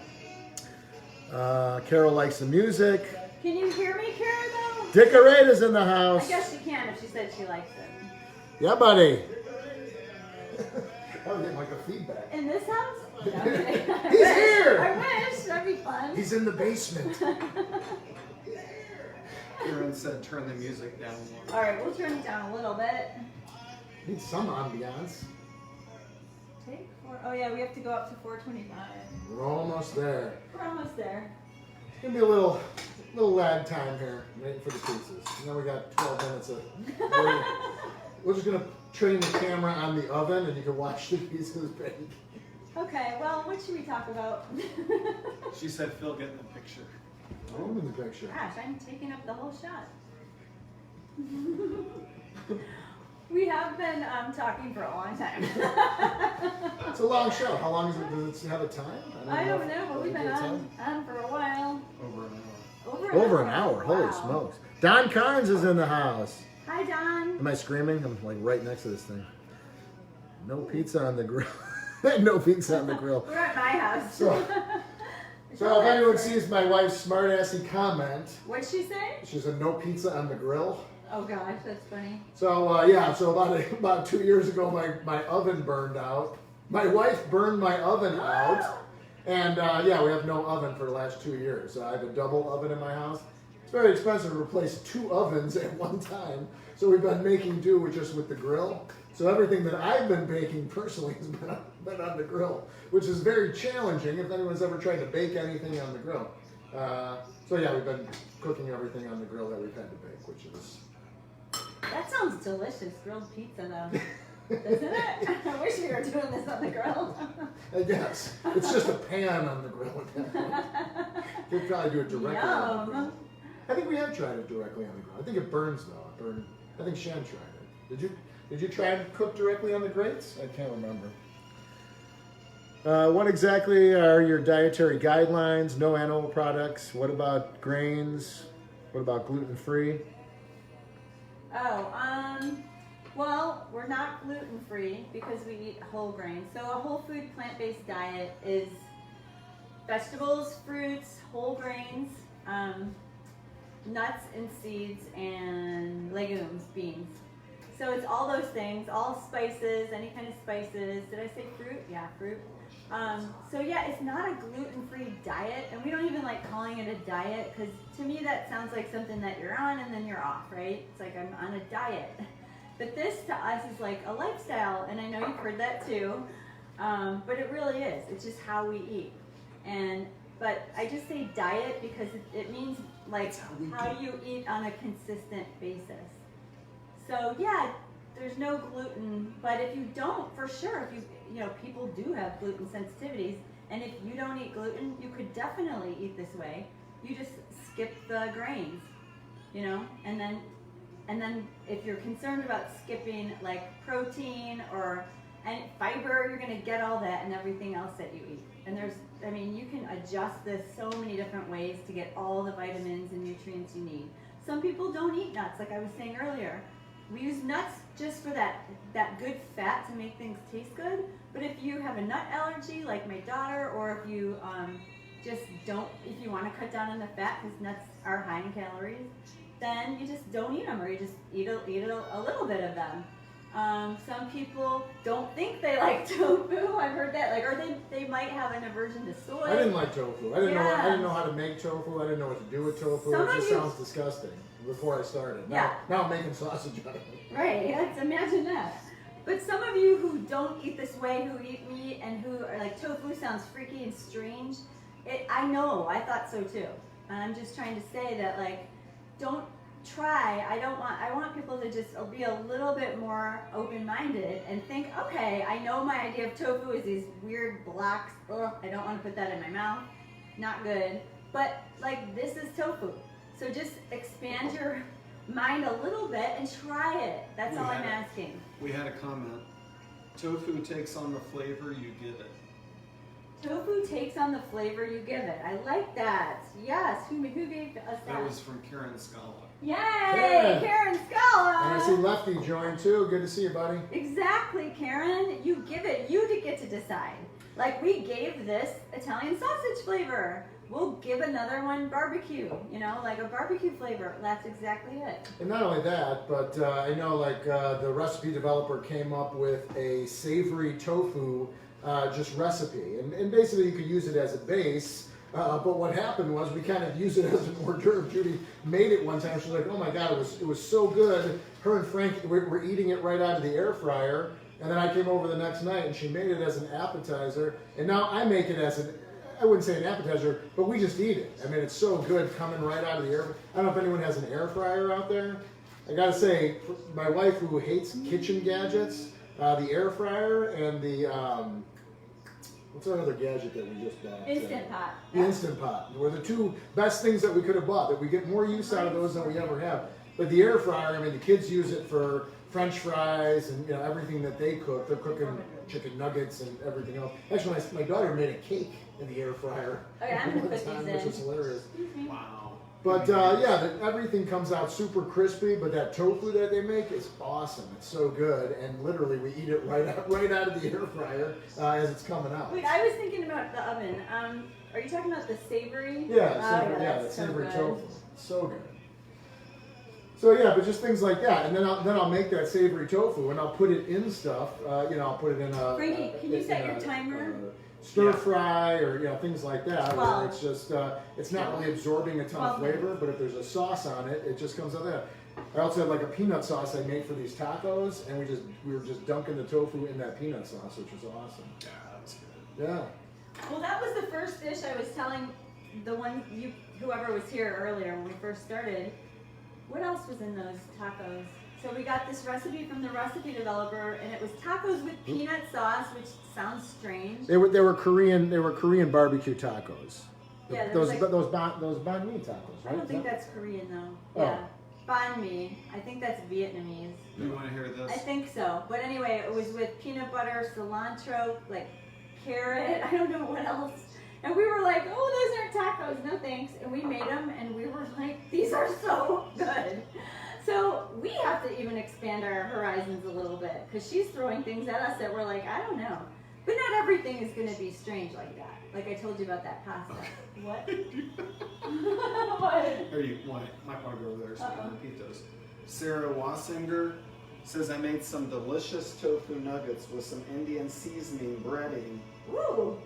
Carol likes the music. Can you hear me, Kara, though? Decorator's in the house. I guess she can if she said she likes it. Yeah, buddy. That was getting like a feedback. In this house? No, I'm kidding. He's here! I wish. That'd be fun. He's in the basement. Karen said turn the music down more. All right, we'll turn it down a little bit. Need some ambiance. Take 4. Oh yeah, we have to go up to 425. We're almost there. We're almost there. It's gonna be a little lag time here, waiting for the pizzas. And then we got 12 minutes of waiting. We're just gonna train the camera on the oven, and you can watch the pizzas bake. Okay, well, what should we talk about? She said Phil get in the picture. I'm in the picture. Gosh, I'm taking up the whole shot. We have been talking for a long time. It's a long show. How long is it? Does it have a time? I don't know, but we've been on for a while. Over an hour. Over an hour. Holy Wow. smokes. Don Carnes is in the house. Hi, Don. Am I screaming? I'm like right next to this thing. No pizza on the grill. No pizza on the grill. We're at my house. So if anyone sees my wife's smart-assy comment, What'd she say? she said no pizza on the grill. Oh gosh, that's funny. So so about 2 years ago, my oven burned out. My wife burned my oven out, and we have no oven for the last 2 years. I have a double oven in my house. It's very expensive to replace 2 ovens at one time, so we've been making do with the grill. So everything that I've been baking personally has been on the grill, which is very challenging if anyone's ever tried to bake anything on the grill. We've been cooking everything on the grill that we've had to bake, which is... That sounds delicious, grilled pizza though. Doesn't it? I wish we were doing this on the grill. I guess. It's just a pan on the grill at that point. We'll probably do it directly on the grill. I think we have tried it directly on the grill. I think it burns though. I think Shan tried it. Did you try to cook directly on the grates? I can't remember. What exactly are your dietary guidelines? No animal products. What about grains? What about gluten-free? Well, we're not gluten-free because we eat whole grains. So a whole food plant-based diet is vegetables, fruits, whole grains, nuts and seeds, and legumes, beans. So it's all those things, all spices, any kind of spices. Did I say fruit? Yeah, fruit. It's not a gluten-free diet, and we don't even like calling it a diet because to me that sounds like something that you're on and then you're off, right? It's like I'm on a diet. But this to us is like a lifestyle, and I know you've heard that too, but it really is. It's just how we eat. But I just say diet because it means like how do you eat on a consistent basis. So there's no gluten, but if you don't, for sure, if people do have gluten sensitivities, and if you don't eat gluten, you could definitely eat this way. You just skip the grains, and then if you're concerned about skipping like protein and fiber, you're gonna get all that and everything else that you eat. And you can adjust this so many different ways to get all the vitamins and nutrients you need. Some people don't eat nuts, like I was saying earlier. We use nuts just for that good fat to make things taste good. But if you have a nut allergy, like my daughter, or if you if you want to cut down on the fat because nuts are high in calories, then you just don't eat them, or you just eat a little bit of them. Some people don't think they like tofu. I've heard that, or they might have an aversion to soy. I didn't like tofu. I didn't know how to make tofu. I didn't know what to do with tofu. It just sounds disgusting. Before I started. Now I'm making sausage out of it. Right. Imagine that. But some of you who don't eat this way, who eat meat and who are like, tofu sounds freaky and strange. I know. I thought so too. And I'm just trying to say that don't try. I want people to just be a little bit more open-minded and think, okay, I know my idea of tofu is these weird blocks. Ugh, I don't want to put that in my mouth. Not good. But this is tofu. So just expand mind a little bit and try it. That's all I'm Yeah. asking. We had a comment. Tofu takes on the flavor, you give it. Tofu takes on the flavor you give it. I like that. Yes. Who gave us that? That was from Karen Scala. Yay! Yeah. Karen Scala! And I see Lefty joined too. Good to see you, buddy. Exactly, Karen. You give it. You get to decide. Like we gave this Italian sausage flavor. We'll give another one barbecue. You know, like a barbecue flavor. That's exactly it. And not only that, but I know like the recipe developer came up with a savory tofu just recipe. And basically you could use it as a base. But what happened was we kind of used it as an hors d'oeuvre. Judy made it one time. She was like, "Oh my God, it was so good." Her and Frank were eating it right out of the air fryer. And then I came over the next night and she made it as an appetizer. And now I make it as I wouldn't say an appetizer, but we just eat it. I mean, it's so good coming right out of the air. I don't know if anyone has an air fryer out there. I gotta say, my wife who hates kitchen gadgets, the air fryer and the what's our other gadget that we just bought? Instant Pot. The Instant Pot were the two best things that we could have bought. That we get more use out of those than we ever have. But the air fryer, I mean, the kids use it for French fries and everything that they cook. They're cooking chicken nuggets and everything else. Actually, my daughter made a cake in the air fryer Oh yeah, I'm gonna one put time, these which in. was hilarious. Wow. But everything comes out super crispy. But that tofu that they make is awesome. It's so good, and literally we eat it right out of the air fryer as it's coming out. Wait, I was thinking about the oven. Are you talking about the savory? Yeah, Oh, the that's so savory good. tofu. So good. So yeah, but just things like that, and then I'll make that savory tofu and I'll put it in stuff. I'll put it in a. Frankie, can you set your timer? Stir fry or things like that. Where 12. it's just it's not really absorbing a ton of 12 flavor, but if there's a sauce on it, it just comes out there. I also had like a peanut sauce I made for these tacos, and we were just dunking the tofu in that peanut sauce, which was awesome. Yeah, that was good. Yeah. Well, that was the first dish I was telling whoever was here earlier when we first started. What else was in those tacos? So we got this recipe from the recipe developer, and it was tacos with peanut sauce, which sounds strange. They were Korean barbecue tacos. Yeah, there those was like- those banh mi tacos, right? I don't think that's Korean though. Oh. Yeah, banh mi. I think that's Vietnamese. You want to hear this? I think so. But anyway, it was with peanut butter, cilantro, like carrot. I don't know what else. And we were like, "Oh, those aren't tacos. No thanks." And we made them, and we were like, "These are so good." So we have to even expand our horizons a little bit, because she's throwing things at us that we're like, I don't know. But not everything is going to be strange like that. Like I told you about that pasta. What? What? Or you might want to go over there so I Uh-oh. can repeat those. Sarah Wassinger says, I made some delicious tofu nuggets with some Indian seasoning breading. Ooh.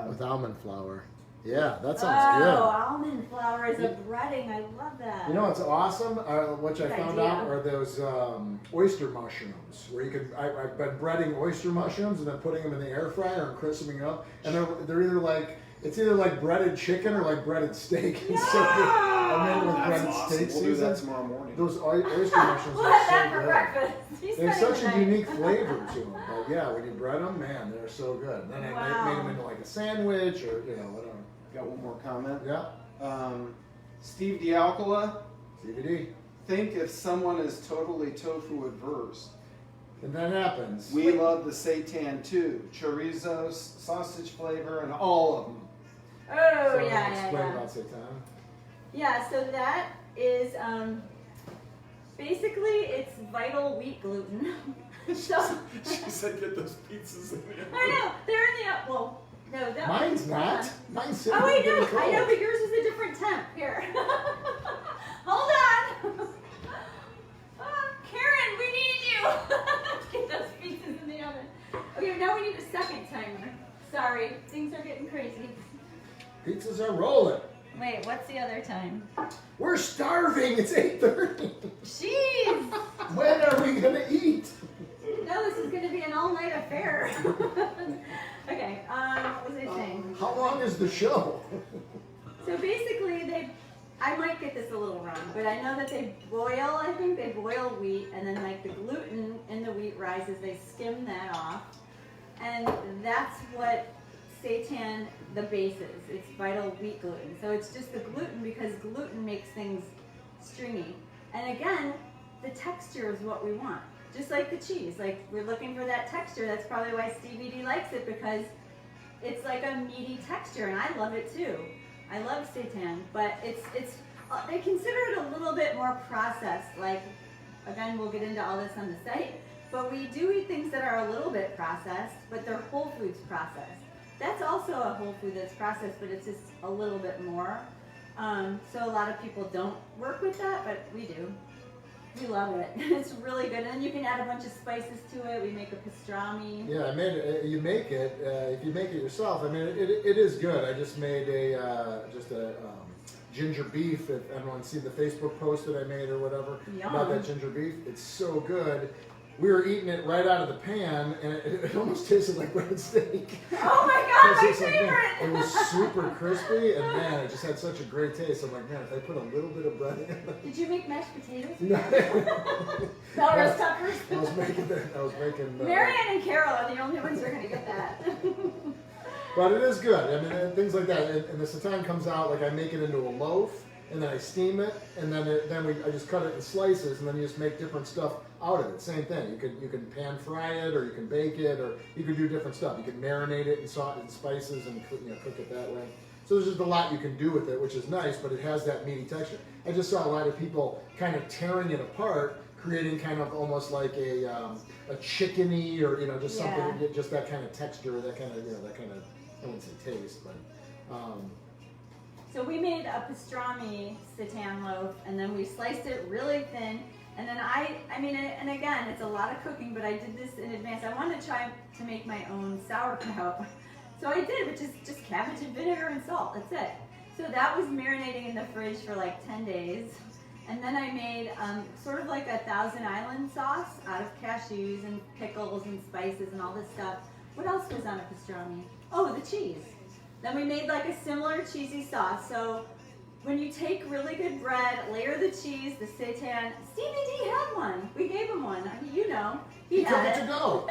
With almond flour. Yeah, that Oh, sounds good. almond flour is a breading. I love that. You know what's awesome? Which I Good found idea. out are those oyster mushrooms, where you can. I've been breading oyster mushrooms and then putting them in the air fryer and crisping up, and they're either like breaded chicken or like breaded steak. It's so good. I made it with That's breaded awesome. steak We'll do that seasons. tomorrow morning. Those oyster mushrooms We'll have that are for so good. breakfast. He's They have spending such the a night. unique flavor to them. But yeah, when you bread them, man, they're so good. And then I Wow. made them into like a sandwich or whatever. Got one more comment. Yeah, Steve Dialcola, CBD. think if someone is totally tofu adverse. And that happens. We love the seitan too. Chorizo, sausage flavor, and all of them. Oh, So yeah. explain about seitan. Yeah, so that is basically it's vital wheat gluten. So She said get those pizzas in there. I know they're in the well. No, that Mine's not. Mine's sitting Oh wait, there no, getting I know, cold. but yours is a different temp. Here, hold on. Karen, we need you. Get those pizzas in the oven. Okay, now we need a second timer. Sorry, things are getting crazy. Pizzas are rolling. Wait, what's the other time? We're starving. It's 8:30. Jeez. When are we gonna eat? No, this is going to be an all-night affair. Okay, what was I saying? How long is the show? So basically, I might get this a little wrong, but I know that they boil wheat, and then like the gluten in the wheat rises, they skim that off. And that's what seitan, the base is. It's vital wheat gluten. So it's just the gluten because gluten makes things stringy. And again, the texture is what we want. Just like the cheese, like we're looking for that texture. That's probably why Stevie D likes it, because it's like a meaty texture, and I love it too. I love seitan, but it's they consider it a little bit more processed. Like, again, we'll get into all this on the site, but we do eat things that are a little bit processed, but they're whole foods processed. That's also a whole food that's processed, but it's just a little bit more. So a lot of people don't work with that, but we do. We love it. It's really good. And then you can add a bunch of spices to it. We make a pastrami. Yeah, I made it. You make it. If you make it yourself, I mean, it is good. I just made a ginger beef. If everyone's seen the Facebook post that I made or whatever about that ginger beef, it's so good. We were eating it right out of the pan, and it almost tasted like breaded steak. Oh my God, my favorite! Like, man, it was super crispy, and man, it just had such a great taste. I'm like, man, if I put a little bit of bread in it. Did you make mashed potatoes? No. Bell peppers? I was making. Marianne and Carol are the only ones who are going to get that. But it is good. I mean, things like that. And the seitan comes out, like I make it into a loaf, and then I steam it, and then I just cut it in slices, and then you just make different stuff out of it. Same thing. You can pan fry it, or you can bake it, or you can do different stuff. You can marinate it in salt and spices and cook it that way. So there's just a lot you can do with it, which is nice, but it has that meaty texture. I just saw a lot of people kind of tearing it apart, creating kind of almost like a chickeny, or just something, just that kind of texture, that kind of I wouldn't say taste, but. So we made a pastrami seitan loaf, and then we sliced it really thin. And then and again, it's a lot of cooking, but I did this in advance. I wanted to try to make my own sauerkraut. So I did, which is just cabbage and vinegar and salt. That's it. So that was marinating in the fridge for like 10 days. And then I made sort of like a Thousand Island sauce out of cashews and pickles and spices and all this stuff. What else was on a pastrami? Oh, the cheese. Then we made like a similar cheesy sauce. So when you take really good bread, layer the cheese, the seitan. Stevie D had one. We gave him one. He took it to go.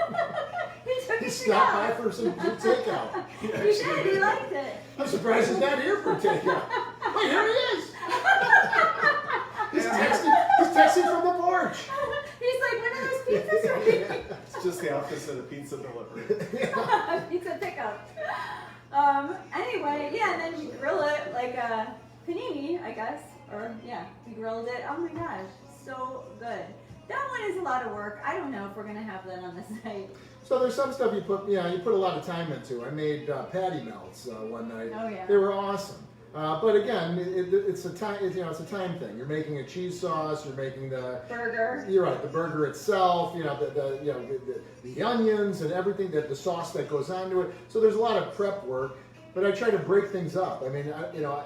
He took it to go. He stopped by for some takeout. He did. He liked it. I'm surprised he's not here for takeout. Wait, here he is. He's texting from the porch. He's like, when are those pizzas ready? It's just the opposite of pizza delivery. Pizza pickup. Anyway, and then you grill it like a panini, I guess. Or, we grilled it. Oh my gosh, so good. That one is a lot of work. I don't know if we're going to have that on the site. So there's some stuff you put a lot of time into. I made patty melts one night. Oh yeah. They were awesome. But again, it's a time. It's a time thing. You're making a cheese sauce. You're making the burger. You're right. The burger itself. The onions and everything. The sauce that goes onto it. So there's a lot of prep work. But I try to break things up. I mean,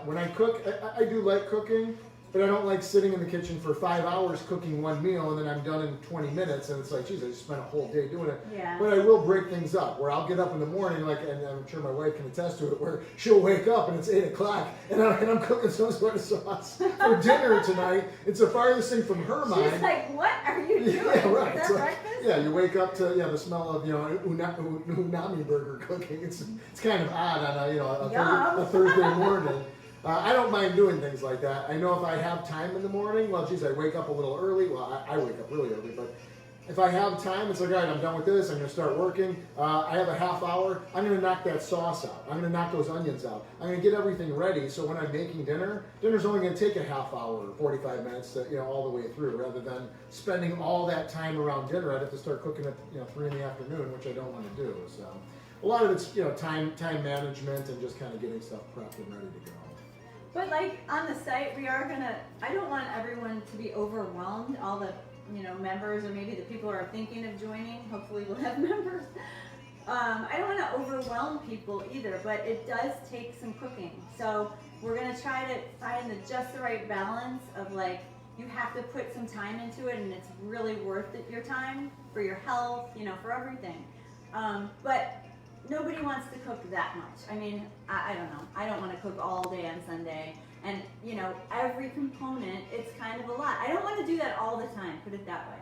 when I cook, I do like cooking. But I don't like sitting in the kitchen for 5 hours cooking one meal, and then I'm done in 20 minutes, and it's like, geez, I just spent a whole day doing it. Yeah. But I will break things up, where I'll get up in the morning, and I'm sure my wife can attest to it, where she'll wake up and it's 8 o'clock, and I'm cooking some sort of sauce for dinner tonight. It's the farthest thing from her mind. She's like, what are you doing? Yeah, right. Is that breakfast? Yeah, you wake up to the smell of unami burger cooking. It's kind of odd on a Thursday morning. I don't mind doing things like that. I know if I have time in the morning, well, geez, I wake up a little early. Well, I wake up really early, but if I have time, it's like, all right, I'm done with this. I'm going to start working. I have a half hour. I'm going to knock that sauce out. I'm going to knock those onions out. I'm going to get everything ready. So when I'm making dinner's only going to take a half hour or 45 minutes to, all the way through, rather than spending all that time around dinner. I'd have to start cooking at 3 in the afternoon, which I don't want to do. So a lot of it's time management and just kind of getting stuff prepped and ready to go. But like on the site, I don't want everyone to be overwhelmed, all the, members or maybe the people who are thinking of joining. Hopefully we'll have members. I don't want to overwhelm people either, but it does take some cooking. So we're going to try to find just the right balance of you have to put some time into it, and it's really worth it, your time, for your health, for everything. But nobody wants to cook that much. I mean, I don't know. I don't want to cook all day on Sunday. And, every component, it's kind of a lot. I don't want to do that all the time, put it that way.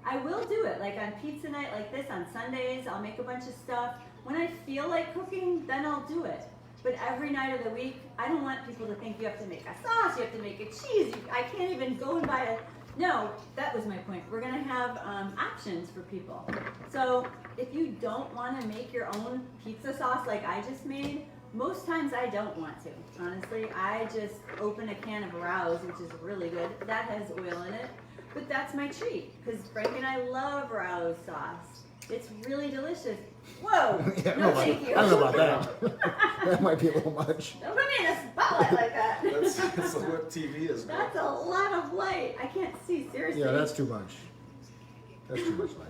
I will do it, like on pizza night like this, on Sundays, I'll make a bunch of stuff. When I feel like cooking, then I'll do it. But every night of the week, I don't want people to think you have to make a sauce, you have to make a cheese. I can't even go and buy No, that was my point. We're gonna have options for people. So if you don't want to make your own pizza sauce like I just made, most times I don't want to. Honestly, I just open a can of Rouse, which is really good. That has oil in it, but that's my treat because Frank and I love Rouse sauce. It's really delicious. Whoa! Yeah, No, thank you. I don't know about that. That might be a little much. Don't put me in a spotlight like that. That's what TV is. That's a lot of light. I can't see, seriously. Yeah, that's too much. That's too much light.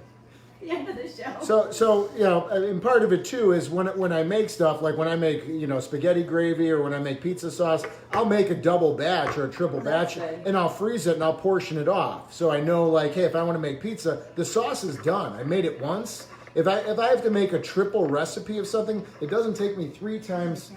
The end of the show. So you know, and part of it too is when I make stuff, like when I make, you know, spaghetti gravy or when I make pizza sauce, I'll make a double batch or a triple batch, good. and I'll freeze it and I'll portion it off. So I know, like, hey, if I want to make pizza, the sauce is done. I made it once. If I have to make a triple recipe of something, it doesn't take me 3 times.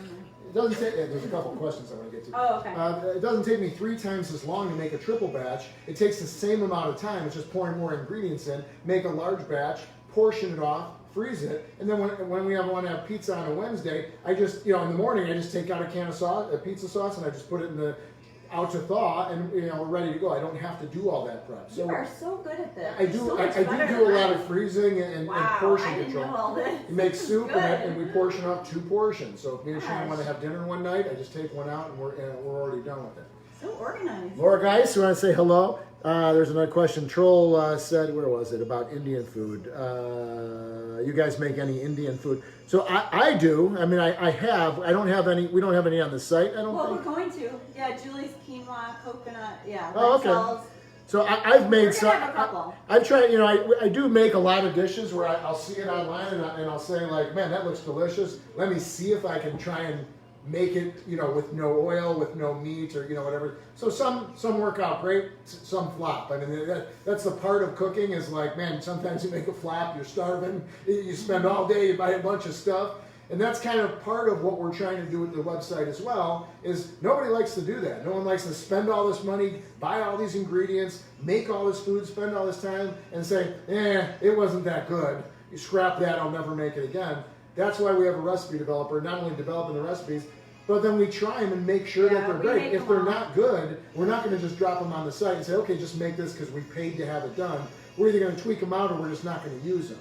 It doesn't take. There's a couple of questions I want to get to. Oh, okay. It doesn't take me 3 times as long to make a triple batch. It takes the same amount of time. It's just pouring more ingredients in. Make a large batch, portion it off, freeze it, and then when we want to have pizza on a Wednesday, I just, you know, in the morning I just take out a can of sauce, pizza sauce, and I just put it out to thaw, and, you know, we're ready to go. I don't have to do all that prep. So You are so good at this. I do. So I much do better do a than lot I- of freezing and Wow, portion I didn't control. know all this. You make soup Good. and we portion up 2 portions. So if me and Shannon Gosh. want to have dinner one night, I just take one out and we're already done with it. So organized. Laura Geis, you want to say hello? There's another question. Troll said, where was it? About Indian food. You guys make any Indian food? So I do. I mean, I have. I don't have any. We don't have any on the site, I don't Well, think. we're going to. Yeah, Julie's quinoa, coconut. Yeah. Oh, okay. lentils. So I've made We're some. gonna have a couple. I've tried, you know, I do make a lot of dishes where I'll see it online and I'll say, like, man, that looks delicious. Let me see if I can try and make it, you know, with no oil, with no meat, or, you know, whatever. So some work out great, some flop. I mean, that's the part of cooking is like, man, sometimes you make a flop, you're starving, you spend all day, you buy a bunch of stuff. And that's kind of part of what we're trying to do with the website as well, is nobody likes to do that. No one likes to spend all this money, buy all these ingredients, make all this food, spend all this time, and say, it wasn't that good. You scrap that, I'll never make it again. That's why we have a recipe developer, not only developing the recipes, but then we try them and make sure that they're we great. make If them they're all. not good, we're not going to just drop them on the site and say, okay, just make this because we paid to have it done. We're either going to tweak them out or we're just not going to use them.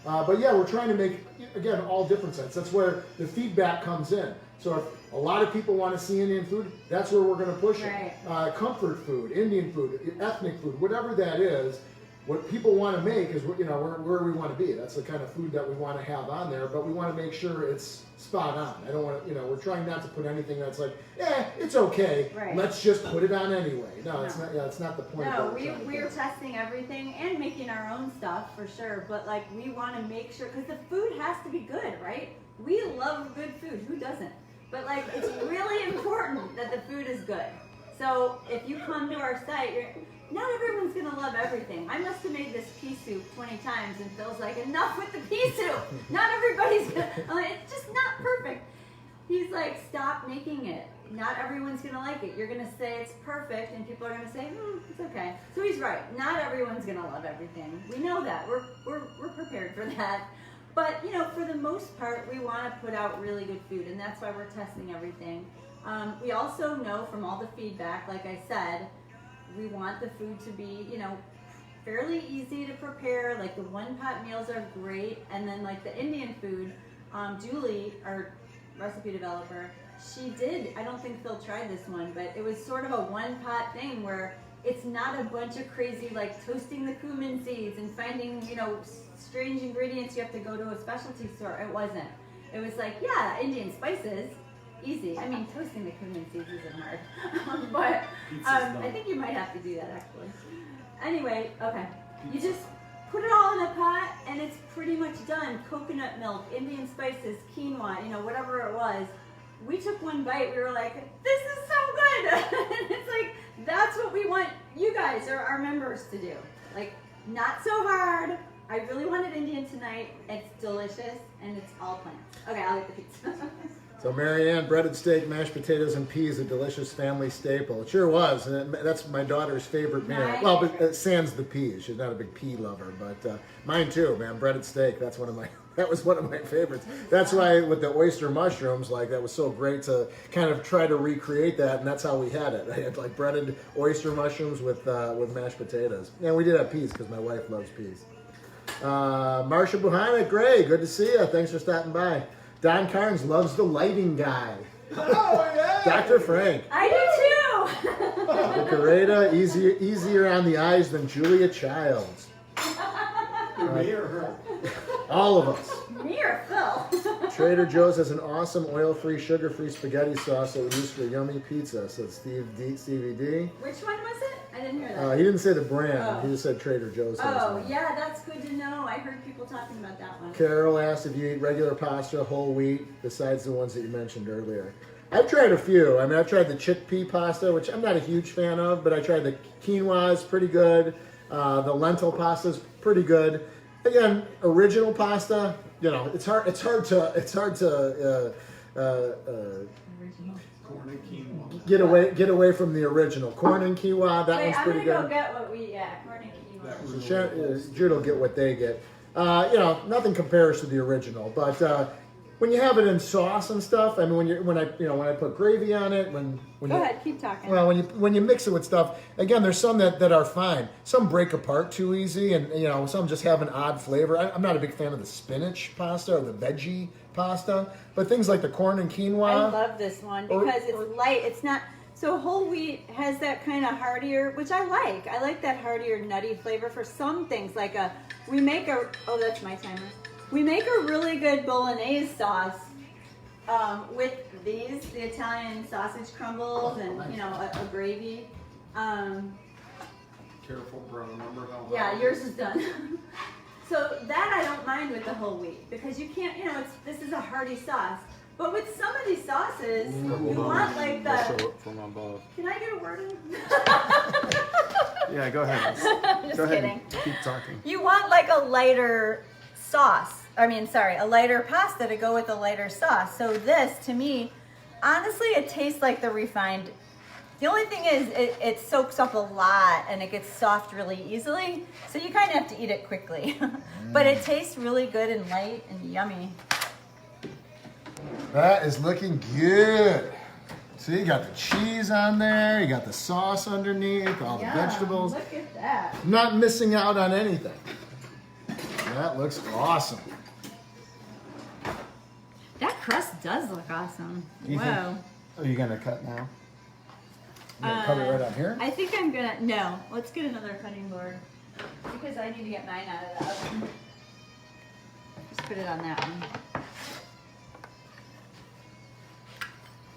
But yeah, we're trying to make, again, all different sets. That's where the feedback comes in. So if a lot of people want to see Indian food, that's where we're going to push Right. it. Comfort food, Indian food, ethnic food, whatever that is, what people want to make is, you know, where we want to be. That's the kind of food that we want to have on there, but we want to make sure it's spot on. I don't want to, you know, we're trying not to put anything that's like, it's okay. Right. Let's just put it on anyway. No, No. it's not. Yeah, it's not the point. No, of what trying to we're do. testing everything and making our own stuff for sure. But like, we want to make sure because the food has to be good, right? We love good food. Who doesn't? But like, it's really important that the food is good. So if you come to our site, not everyone's gonna love everything. I must have made this pea soup 20 times and Phil's like, enough with the pea soup. Not everybody's gonna, I'm like, it's just not perfect. He's like, stop making it. Not everyone's gonna like it. You're gonna say it's perfect and people are gonna say, it's okay. So he's right. Not everyone's gonna love everything. We know that. We're prepared for that. But you know, for the most part, we wanna put out really good food and that's why we're testing everything. We also know from all the feedback, like I said, we want the food to be, you know, fairly easy to prepare. Like the one-pot meals are great. And then like the Indian food, Julie, our recipe developer, she did, I don't think Phil tried this one, but it was sort of a one-pot thing where it's not a bunch of crazy like toasting the cumin seeds and finding, you know, strange ingredients you have to go to a specialty store. It wasn't. It was like, yeah, Indian spices. Easy. I mean, toasting the cumin seeds isn't hard. But I think you might have to do that actually. Anyway, okay. You just put it all in a pot and it's pretty much done. Coconut milk, Indian spices, quinoa, you know, whatever it was. We took one bite, we were like, this is so good. And it's like, that's what we want you guys or our members to do. Like, not so hard. I really wanted Indian tonight. It's delicious and it's all plants. Okay, I'll get the pizza. So Marianne, breaded steak, mashed potatoes, and peas, a delicious family staple. It sure was, and that's my daughter's favorite meal. Nice. Well, but sans the peas. She's not a big pea lover, but mine too, man. Breaded steak, that's one of my That was one of my favorites. That's why with the oyster mushrooms, like that was so great to kind of try to recreate that, and that's how we had it. I had like breaded oyster mushrooms with mashed potatoes. And we did have peas because my wife loves peas. Marsha Buhana, Gray, good to see you. Thanks for stopping by. Don Carnes loves the lighting guy. Oh, yeah. Dr. Frank. I do too. Decorata, easier on the eyes than Julia Childs. Me or her? All of us. Me or Phil? Trader Joe's has an awesome oil-free, sugar-free spaghetti sauce that we use for yummy pizza. So Stevie D. Which one was it? I didn't hear that. He didn't say the brand. Oh. He just said Trader Joe's. has Oh, one. yeah, that's good to know. I heard people talking about that one. Carol asked if you eat regular pasta, whole wheat, besides the ones that you mentioned earlier. I've tried a few. I mean, I've tried the chickpea pasta, which I'm not a huge fan of, but I tried the quinoa, is pretty good. The lentil pasta is pretty good. Again, original pasta, you know, it's hard to Corn and quinoa. get away from the original. Corn and quinoa, that one's pretty I'm good. gonna go get what we, corn and quinoa. Jude will get what they get. You know, nothing compares to the original, but when you have it in sauce and stuff, I mean, when I put gravy on it, when Go you, ahead, keep talking. well, when you mix it with stuff, again, there's some that are fine. Some break apart too easy, and you know, some just have an odd flavor. I'm not a big fan of the spinach pasta or the veggie pasta, but things like the corn and quinoa. I love this one because it's light. It's not so whole wheat has that kind of heartier, which I like. I like that heartier, nutty flavor for some things. Like that's my timer. We make a really good bolognese sauce with the Italian sausage crumbles and, you know, a gravy. Careful, bro. Remember how Yeah, hot yours is done. So that I don't mind with the whole wheat because you can't, you know, this is a hearty sauce. But with some of these sauces, you want like the. from above. Can I get a word in? Yeah, go ahead. Just Go ahead kidding. and keep talking. You want like a lighter sauce. A lighter pasta to go with a lighter sauce. So this, to me, honestly, it tastes like the refined. The only thing is it soaks up a lot and it gets soft really easily. So you kind of have to eat it quickly. But it tastes really good and light and yummy. That is looking good. See, you got the cheese on there, you got the sauce underneath, all the vegetables. Look at that. I'm not missing out on anything. That looks awesome. That crust does look awesome. You Whoa. Are you gonna cut now? You gonna cut it right on here? I think I'm gonna, no, let's get another cutting board. Because I need to get mine out of the oven. Just put it on that one.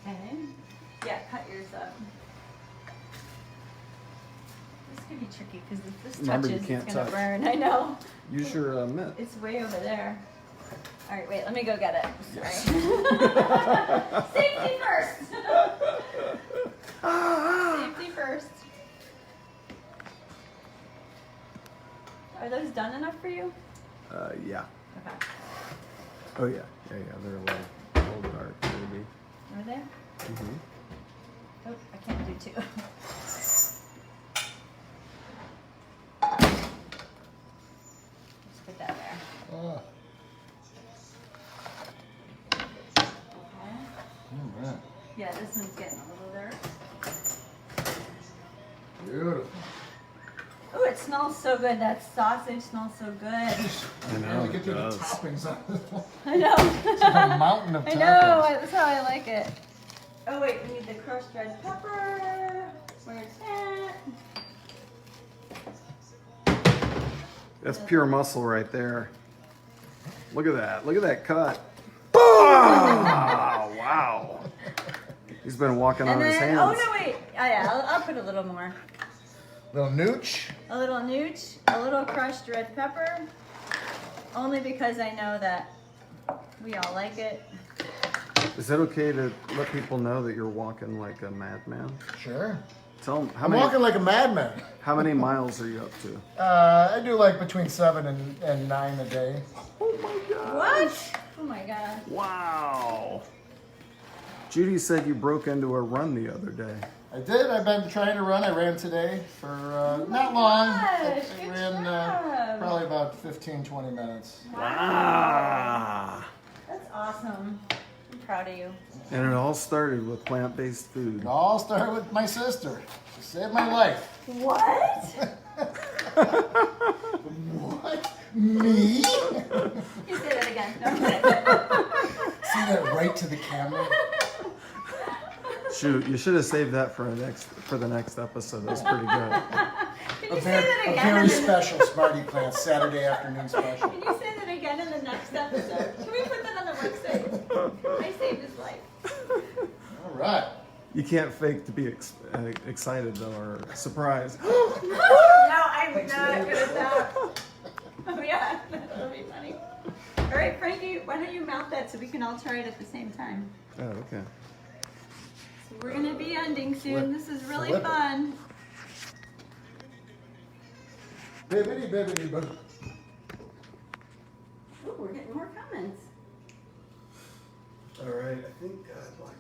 Okay. Yeah, cut yours up. This could be tricky because if this Remember, you touches, can't it's gonna touch. burn. I know. Use your mitt. It's way over there. All right, wait, let me go get it. Sorry. Safety first. Safety first. Are those done enough for you? Yeah. Okay. Oh, yeah. Yeah. They're a little dark, maybe. Are there? Mm-hmm. Oh, I can't do two. Just put that there. Oh, Okay. all right. Yeah, this one's getting a little dark. Beautiful. Oh, it smells so good. That sausage smells so good. I know. Get to the toppings on this one. I know. It's like a mountain of I toppings. know. That's how I like it. Oh wait, we need the crushed red pepper. Where's that? That's pure muscle right there. Look at that. Look at that cut. Oh, wow. He's been walking on his hands. Oh no, wait. Oh yeah, I'll put a little more. Little nooch. A little nooch, a little crushed red pepper. Only because I know that we all like it. Is it okay to let people know that you're walking like a madman? Sure. Tell them I'm walking like a madman. how many miles are you up to? I do like between 7 and 9 a day. Oh my god. What? Oh my god. Wow. Judy said you broke into a run the other day. I did. I've been trying to run. I ran today for not long. I Good ran job. probably about 15, 20 minutes. Ah. That's awesome. I'm proud of you. And it all started with plant-based food. It all started with my sister. She saved my life. What? What? Me? You say that again. See that right to the camera? Shoot, you should have saved that for the next episode. That's pretty good. Can you say that A again? very in the- special Smarty Pants Saturday afternoon special. Can you say that again in the next episode? Can we put that on the website? I saved his life. All right. You can't fake to be excited though, or surprised. No, I'm not good at that. Oh yeah, that'll be funny. All right, Frankie, why don't you mount that so we can all try it at the same time? Oh, okay. So we're gonna be ending soon. This is really Flip it. fun. Bibbidi, bibbidi, boo. Ooh, we're getting more comments. All right, I think I'd like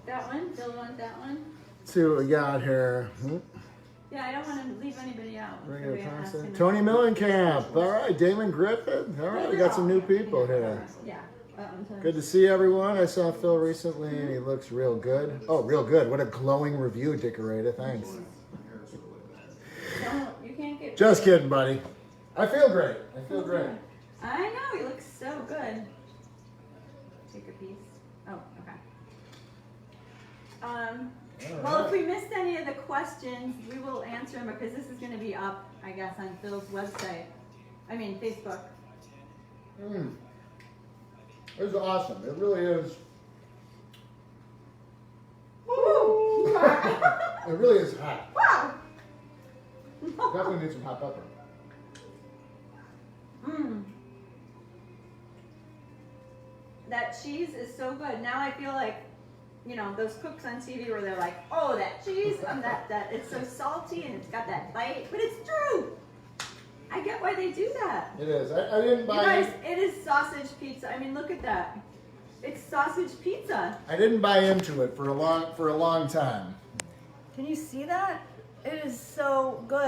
That one? Bill want that one? Let's see what we got here. Yeah, I don't want to leave anybody out. Bring So it we ask Thompson. him Tony if- Millenkamp. All right, Damon Griffin. All right, we got some new people here. Yeah, that one too. Good to see everyone. I saw Phil recently and he looks real good. Oh, real good. What a glowing review, Decorator. Thanks. No, you can't get. Just kidding, buddy. I feel great. I feel great. I know, he looks so good. Take a piece. Oh, okay. Well, if we missed any of the questions, we will answer them because this is going to be up, I guess, on Phil's website. I mean, Facebook. This is awesome. It really is. Woo! It really is hot. Wow! Definitely need some hot pepper. That cheese is so good. Now I feel like, you know, those cooks on TV where they're like, oh, that cheese, that it's so salty and it's got that bite. But it's true. I get why they do that. It is. I didn't You buy. guys, it is sausage pizza. I mean, look at that. It's sausage pizza. I didn't buy into it for a long time. Can you see that? It is so good.